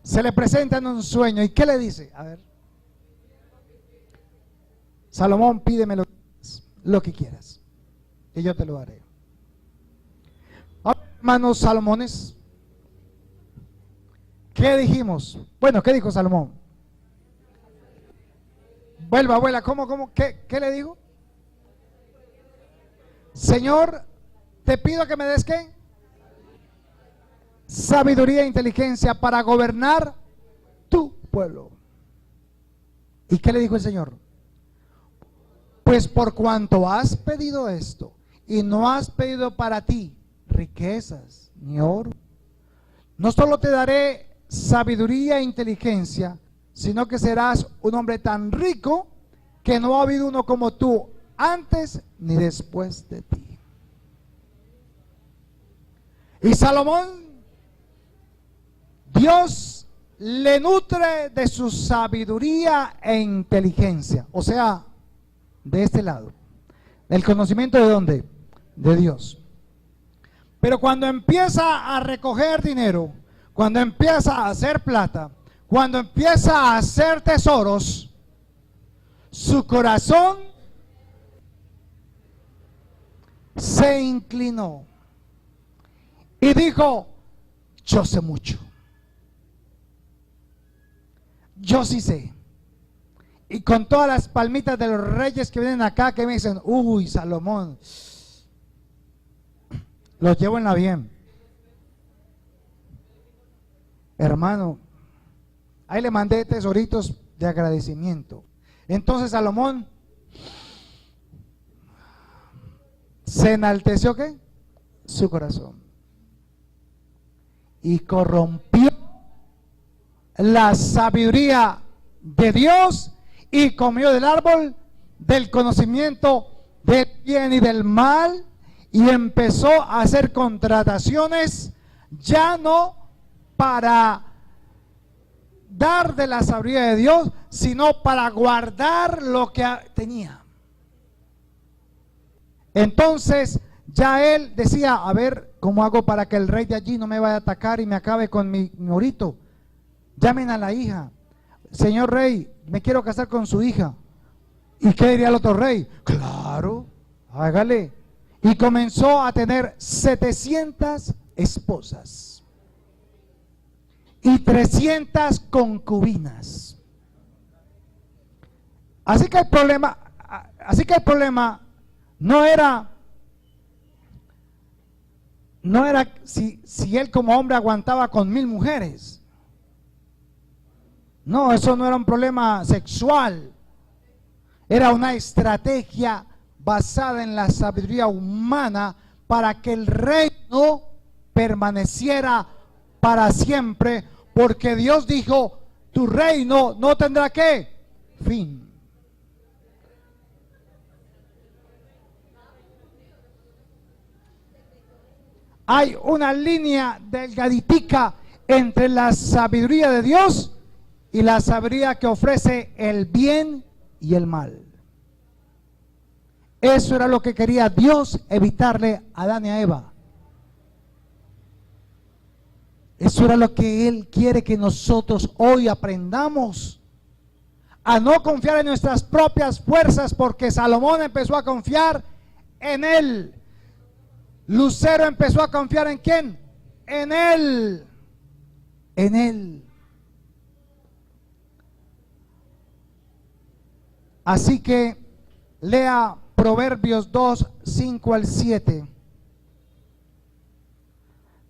[SPEAKER 1] se le presenta en un sueño. ¿Y qué le dice? A ver. Salomón, pídeme lo que quieras y yo te lo daré. Ahora, hermanos Salomones, ¿qué dijimos? Bueno, ¿qué dijo Salomón? Vuelva, abuela, ¿cómo? ¿Qué le dijo? Señor, te pido que me des ¿qué? Sabiduría e inteligencia para gobernar tu pueblo. ¿Y qué le dijo el Señor? Pues por cuanto has pedido esto y no has pedido para ti riquezas ni oro, no solo te daré sabiduría e inteligencia, sino que serás un hombre tan rico que no ha habido uno como tú antes ni después de ti. Y Salomón, Dios le nutre de su sabiduría e inteligencia, o sea, de este lado, el conocimiento de dónde, de Dios. Pero cuando empieza a recoger dinero, cuando empieza a hacer plata, cuando empieza a hacer tesoros, su corazón se inclinó y dijo: yo sé mucho, yo sí sé. Y con todas las palmitas de los reyes que vienen acá, que me dicen: uy, Salomón, los llevo en la bien. Hermano, ahí le mandé tesoritos de agradecimiento. Entonces Salomón se enalteció, ¿qué? Su corazón. Y corrompió la sabiduría de Dios y comió del árbol del conocimiento del bien y del mal, y empezó a hacer contrataciones ya no para dar de la sabiduría de Dios, sino para guardar lo que tenía. Entonces ya él decía: a ver, ¿cómo hago para que el rey de allí no me vaya a atacar y me acabe con mi orito? Llamen a la hija. Señor rey, me quiero casar con su hija. ¿Y qué diría el otro rey? Claro, hágale. Y comenzó a tener 700 esposas y 300 concubinas. Así que el problema no era si él como hombre aguantaba con 1000 mujeres. No, eso no era un problema sexual. Era una estrategia basada en la sabiduría humana para que el reino permaneciera para siempre, porque Dios dijo: tu reino no tendrá ¿qué? Fin. Hay una línea delgaditica entre la sabiduría de Dios y la sabiduría que ofrece el bien y el mal. Eso era lo que quería Dios evitarle a Adán y a Eva. Eso era lo que Él quiere que nosotros hoy aprendamos. A no confiar en nuestras propias fuerzas, porque Salomón empezó a confiar en Él. Lucero empezó a confiar ¿en quién? En Él. En Él. Así que lea Proverbios 2, 5 al 7.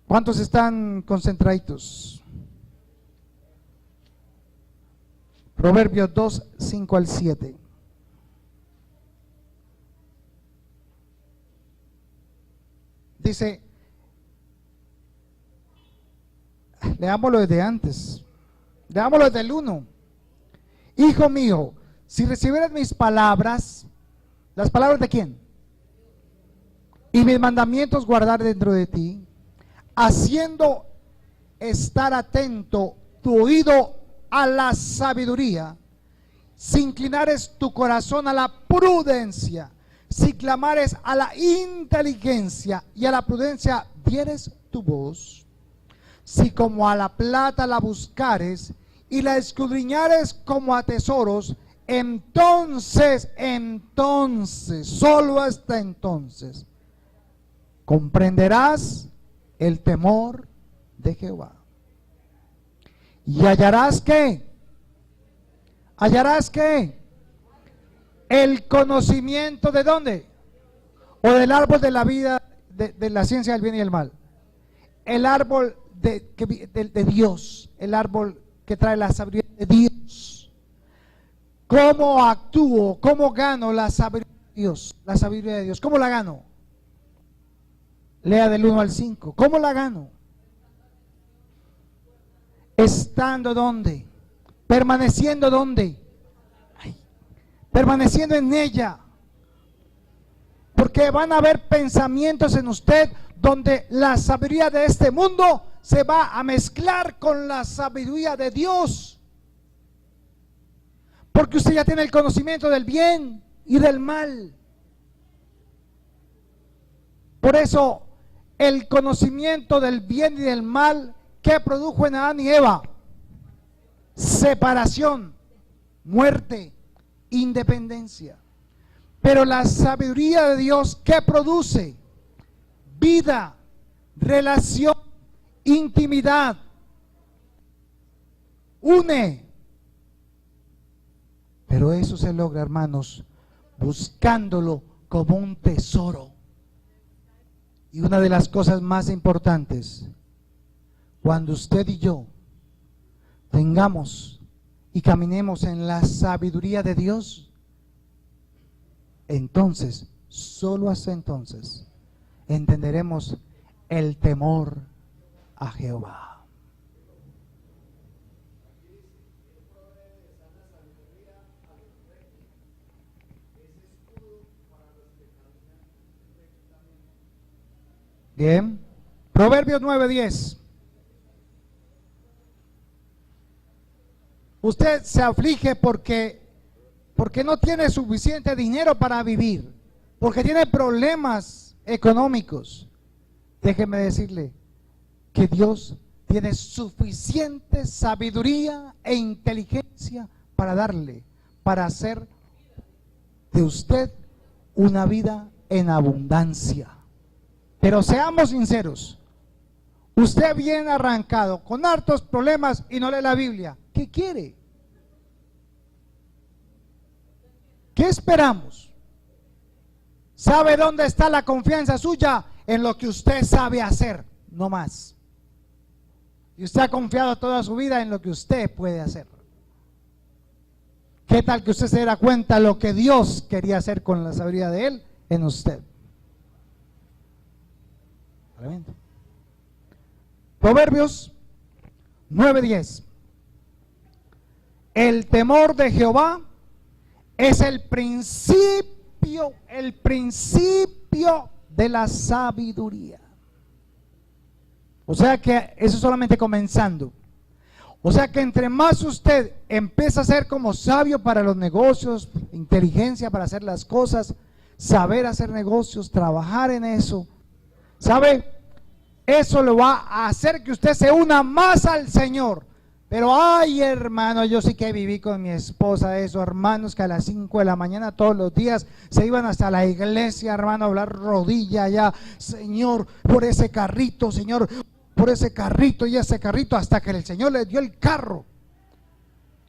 [SPEAKER 1] ¿Cuántos están concentraditos? Proverbios 2, 5 al 7. Dice, leámoslo desde antes, leámoslo desde el 1. Hijo mío, si recibieras mis palabras, ¿las palabras de quién? Y mis mandamientos guardar dentro de ti, haciendo estar atento tu oído a la sabiduría, si inclinares tu corazón a la prudencia, si clamares a la inteligencia y a la prudencia dieres tu voz, si como a la plata la buscares y la escudriñares como a tesoros, entonces, solo hasta entonces, comprenderás el temor de Jehová. Y hallarás ¿qué? Hallarás ¿qué? El conocimiento ¿de dónde? O del árbol de la vida, de la ciencia del bien y del mal. El árbol de Dios, el árbol que trae la sabiduría de Dios. ¿Cómo actúo? ¿Cómo gano la sabiduría de Dios? La sabiduría de Dios. ¿Cómo la gano? Lea del 1 al 5. ¿Cómo la gano? Estando ¿dónde? Permaneciendo ¿dónde? Permaneciendo en ella. Porque van a haber pensamientos en usted donde la sabiduría de este mundo se va a mezclar con la sabiduría de Dios. Porque usted ya tiene el conocimiento del bien y del mal. Por eso el conocimiento del bien y del mal, ¿qué produjo en Adán y Eva? Separación, muerte, independencia. Pero la sabiduría de Dios, ¿qué produce? Vida, relación, intimidad, une. Pero eso se logra, hermanos, buscándolo como un tesoro. Y una de las cosas más importantes, cuando usted y yo tengamos y caminemos en la sabiduría de Dios, entonces, solo hasta entonces, entenderemos el temor a Jehová. Bien, Proverbios 9:10. Usted se aflige porque no tiene suficiente dinero para vivir, porque tiene problemas económicos. Déjeme decirle que Dios tiene suficiente sabiduría e inteligencia para darle, para hacer de usted una vida en abundancia. Pero seamos sinceros, usted viene arrancado con hartos problemas y no lee la Biblia. ¿Qué quiere? ¿Qué esperamos? ¿Sabe dónde está la confianza suya? En lo que usted sabe hacer, no más. Y usted ha confiado toda su vida en lo que usted puede hacer. ¿Qué tal que usted se diera cuenta de lo que Dios quería hacer con la sabiduría de Él en usted? Proverbios 9:10. El temor de Jehová es el principio de la sabiduría. O sea que eso es solamente comenzando. O sea que entre más usted empieza a ser como sabio para los negocios, inteligencia para hacer las cosas, saber hacer negocios, trabajar en eso, ¿sabe? Eso lo va a hacer que usted se una más al Señor. Pero ay, hermano, yo sí que viví con mi esposa esos hermanos que a las 5 de la mañana todos los días se iban hasta la iglesia, hermano, a hablar rodilla allá. Señor, por ese carrito, Señor, por ese carrito y ese carrito, hasta que el Señor les dio el carro.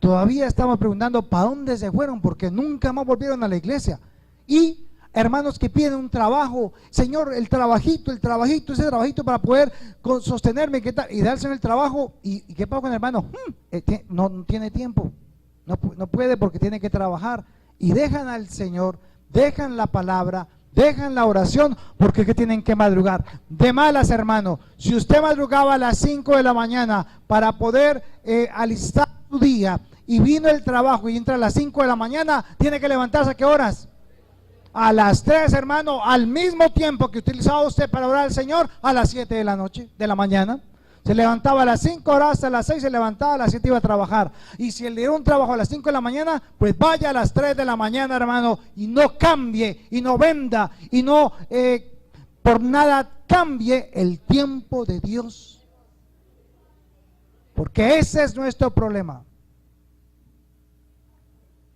[SPEAKER 1] Todavía estamos preguntando para dónde se fueron, porque nunca más volvieron a la iglesia. Y hermanos que piden un trabajo, Señor, el trabajito, ese trabajito para poder sostenerme, ¿qué tal? Y darse en el trabajo, ¿y qué pasa con el hermano? No tiene tiempo, no puede porque tiene que trabajar, y dejan al Señor, dejan la palabra, dejan la oración, porque es que tienen que madrugar. De malas, hermano, si usted madrugaba a las 5 de la mañana para poder alistar su día, y vino el trabajo y entra a las 5 de la mañana, tiene que levantarse ¿a qué horas? A las 3, hermano, al mismo tiempo que utilizaba usted para orar al Señor, a las 7 de la noche, de la mañana. Se levantaba a las 5 horas, hasta las 6 se levantaba, a las 7 iba a trabajar. Y si le dieron un trabajo a las 5 de la mañana, pues vaya a las 3 de la mañana, hermano, y no cambie, y no venda, y no por nada cambie el tiempo de Dios. Porque ese es nuestro problema.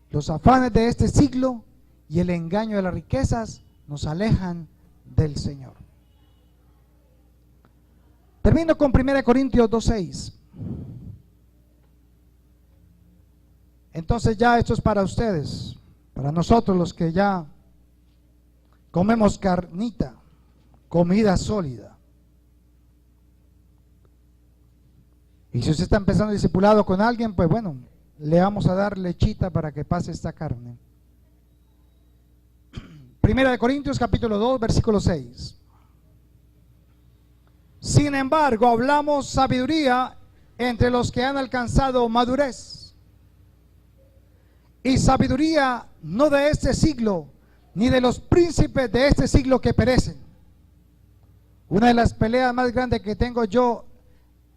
[SPEAKER 1] Los afanes de este siglo y el engaño de las riquezas nos alejan del Señor. Termino con 1 Corintios 2:6. Entonces ya esto es para ustedes, para nosotros los que ya comemos carnita, comida sólida. Y si usted está empezando discipulado con alguien, pues bueno, le vamos a dar lechita para que pase esta carne. 1 Corintios capítulo 2, versículo 6. Sin embargo, hablamos sabiduría entre los que han alcanzado madurez. Y sabiduría no de este siglo, ni de los príncipes de este siglo que perecen. Una de las peleas más grandes que tengo yo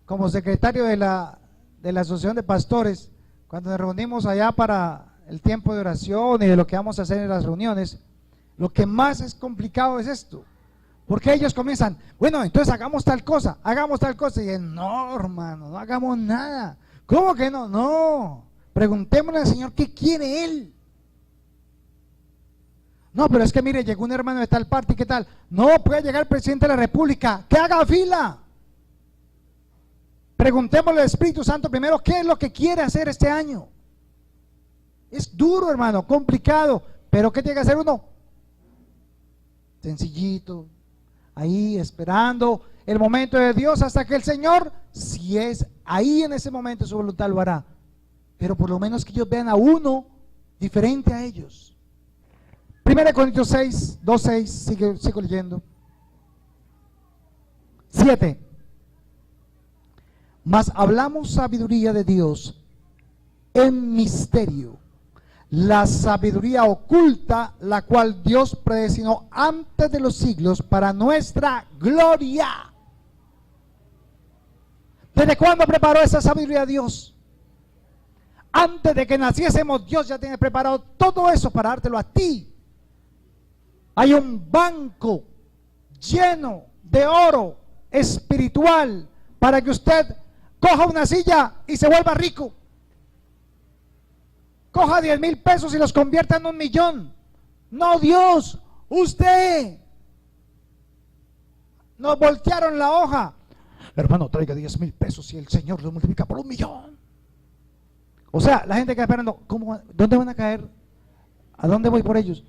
[SPEAKER 1] como secretario de la Asociación de Pastores, cuando nos reunimos allá para el tiempo de oración y de lo que vamos a hacer en las reuniones, lo que más es complicado es esto, porque ellos comienzan, bueno, entonces hagamos tal cosa, y no, hermano, no hagamos nada. ¿Cómo que no? No, preguntémosle al Señor qué quiere Él. No, pero es que mire, llegó un hermano de tal parte, ¿qué tal? No, puede llegar el presidente de la República, que haga fila. Preguntémosle al Espíritu Santo primero qué es lo que quiere hacer este año. Es duro, hermano, complicado, pero ¿qué tiene que hacer uno? Sencillito, ahí esperando el momento de Dios hasta que el Señor, si es ahí en ese momento su voluntad, lo hará. Pero por lo menos que ellos vean a uno diferente a ellos. 1 Corintios 6, 2:6, sigo leyendo. 7. Mas hablamos sabiduría de Dios en misterio, la sabiduría oculta, la cual Dios predestinó antes de los siglos para nuestra gloria. ¿Desde cuándo preparó esa sabiduría Dios? Antes de que naciésemos, Dios ya tiene preparado todo eso para dártelo a ti. Hay un banco lleno de oro espiritual para que usted coja una silla y se vuelva rico. Coja 10,000 pesos y los convierta en 1,000,000. No Dios, usted. Nos voltearon la hoja. Hermano, traiga 10,000 pesos y el Señor lo multiplica por 1,000,000. O sea, la gente queda esperando, ¿cómo, ¿dónde van a caer? ¿A dónde voy por ellos?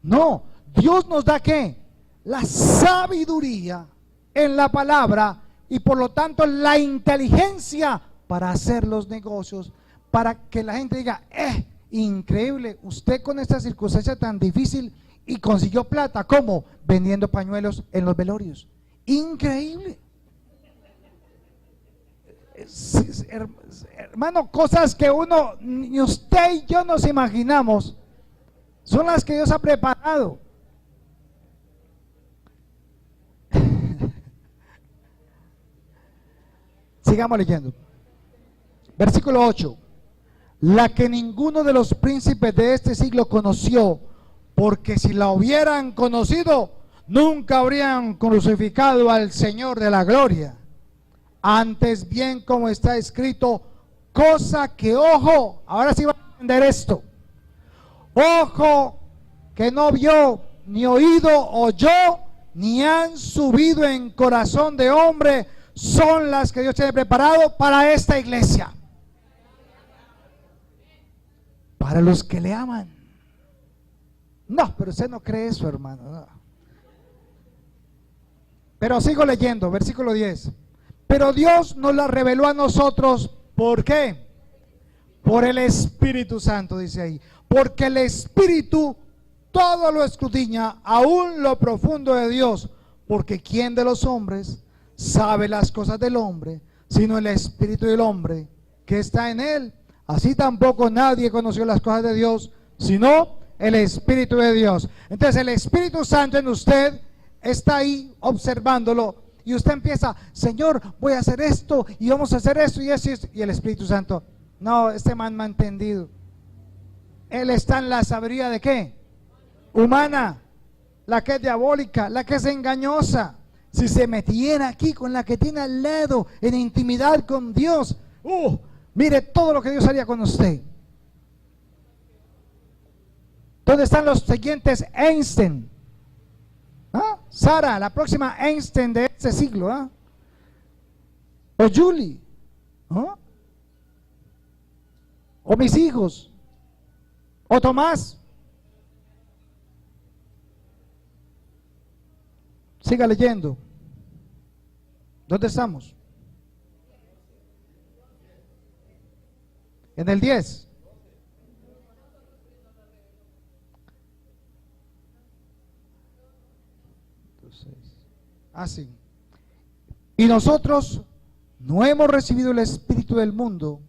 [SPEAKER 1] No, Dios nos da ¿qué? La sabiduría en la palabra y por lo tanto la inteligencia para hacer los negocios, para que la gente diga, increíble, usted con esta circunstancia tan difícil y consiguió plata, ¿cómo? Vendiendo pañuelos en los velorios. Increíble. Hermano, cosas que uno, ni usted y yo nos imaginamos, son las que Dios ha preparado. Sigamos leyendo. Versículo 8. La que ninguno de los príncipes de este siglo conoció, porque si la hubieran conocido, nunca habrían crucificado al Señor de la gloria. Antes bien, como está escrito, cosa que ojo, ahora sí va a entender esto, ojo que no vio, ni oído oyó, ni han subido en corazón de hombre, son las que Dios tiene preparado para esta iglesia, para los que le aman. No, pero usted no cree eso, hermano. No. Pero sigo leyendo, versículo 10. Pero Dios nos la reveló a nosotros, ¿por qué? Por el Espíritu Santo, dice ahí. Porque el Espíritu todo lo escudriña, aún lo profundo de Dios. Porque ¿quién de los hombres sabe las cosas del hombre, sino el Espíritu del hombre que está en él? Así tampoco nadie conoció las cosas de Dios, sino el Espíritu de Dios. Entonces el Espíritu Santo en usted está ahí observándolo, y usted empieza, Señor, voy a hacer esto, y vamos a hacer esto, y eso, y el Espíritu Santo, no, este man me ha entendido. Él está en la sabiduría de ¿qué? Humana, la que es diabólica, la que es engañosa. Si se metiera aquí con la que tiene al lado, en intimidad con Dios, mire todo lo que Dios haría con usted. ¿Dónde están los siguientes Einstein? ¿Ah? Sara, la próxima Einstein de este siglo. ¿Ah? O Julie. ¿Ah? O mis hijos. O Tomás. Siga leyendo. ¿Dónde estamos? En el 10. Así. Y nosotros no hemos recibido el espíritu del mundo,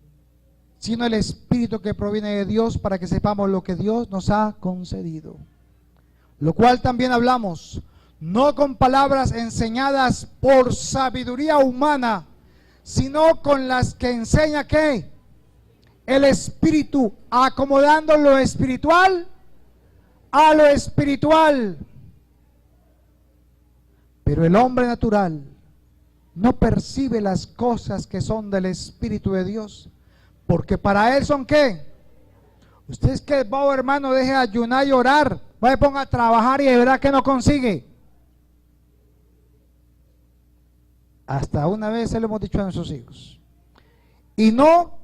[SPEAKER 1] sino el espíritu que proviene de Dios, para que sepamos lo que Dios nos ha concedido. Lo cual también hablamos, no con palabras enseñadas por sabiduría humana, sino con las que enseña ¿qué? El Espíritu, acomodando lo espiritual a lo espiritual. Pero el hombre natural no percibe las cosas que son del Espíritu de Dios, porque para él son ¿qué? Usted es que, bobo hermano, deje de ayunar y orar, vaya y ponga a trabajar y de verdad que no consigue. Hasta una vez se lo hemos dicho a nuestros hijos. Y no,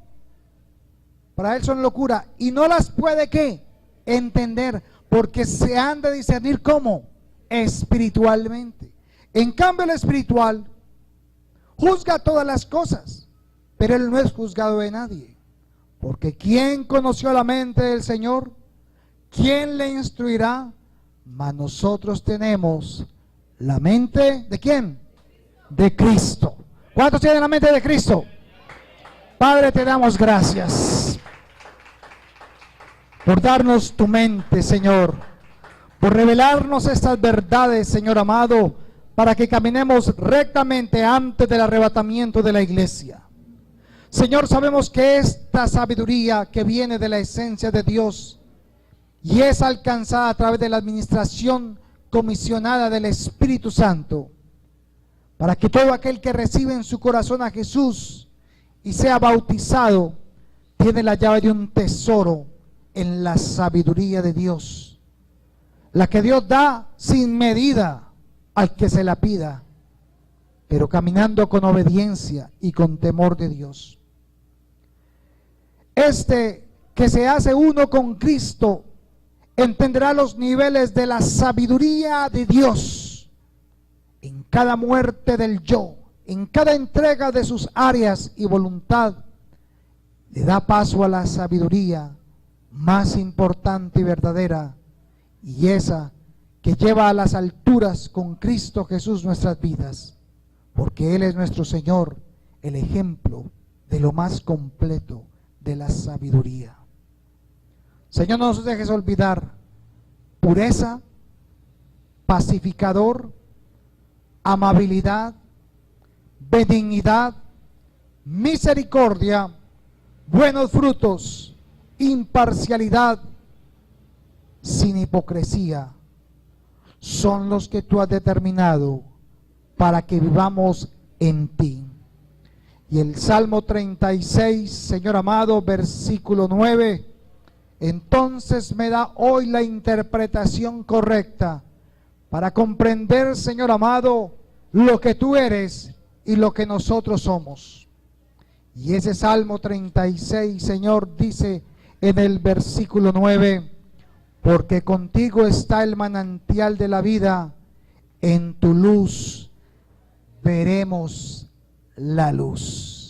[SPEAKER 1] para él son locura, y no las puede ¿qué? Entender, porque se han de discernir ¿cómo? Espiritualmente. En cambio el espiritual juzga todas las cosas, pero él no es juzgado de nadie. Porque ¿quién conoció la mente del Señor? ¿Quién le instruirá? Mas nosotros tenemos la mente ¿de quién? De Cristo. ¿Cuántos tienen la mente de Cristo? Padre, te damos gracias por darnos tu mente, Señor, por revelarnos estas verdades, Señor amado, para que caminemos rectamente antes del arrebatamiento de la iglesia. Señor, sabemos que esta sabiduría que viene de la esencia de Dios y es alcanzada a través de la administración comisionada del Espíritu Santo, para que todo aquel que recibe en su corazón a Jesús y sea bautizado, tiene la llave de un tesoro en la sabiduría de Dios, la que Dios da sin medida al que se la pida, pero caminando con obediencia y con temor de Dios. Este que se hace uno con Cristo entenderá los niveles de la sabiduría de Dios en cada muerte del yo, en cada entrega de sus áreas y voluntad. Le da paso a la sabiduría más importante y verdadera, y esa que lleva a las alturas con Cristo Jesús nuestras vidas, porque Él es nuestro Señor, el ejemplo de lo más completo de la sabiduría. Señor, no nos dejes olvidar pureza, pacificador, amabilidad, benignidad, misericordia, buenos frutos, imparcialidad, sin hipocresía, son los que tú has determinado para que vivamos en ti. Y el Salmo 36, Señor amado, versículo 9, entonces me da hoy la interpretación correcta para comprender, Señor amado, lo que tú eres y lo que nosotros somos. Y ese Salmo 36, Señor, dice en el versículo 9, porque contigo está el manantial de la vida, en tu luz veremos la luz.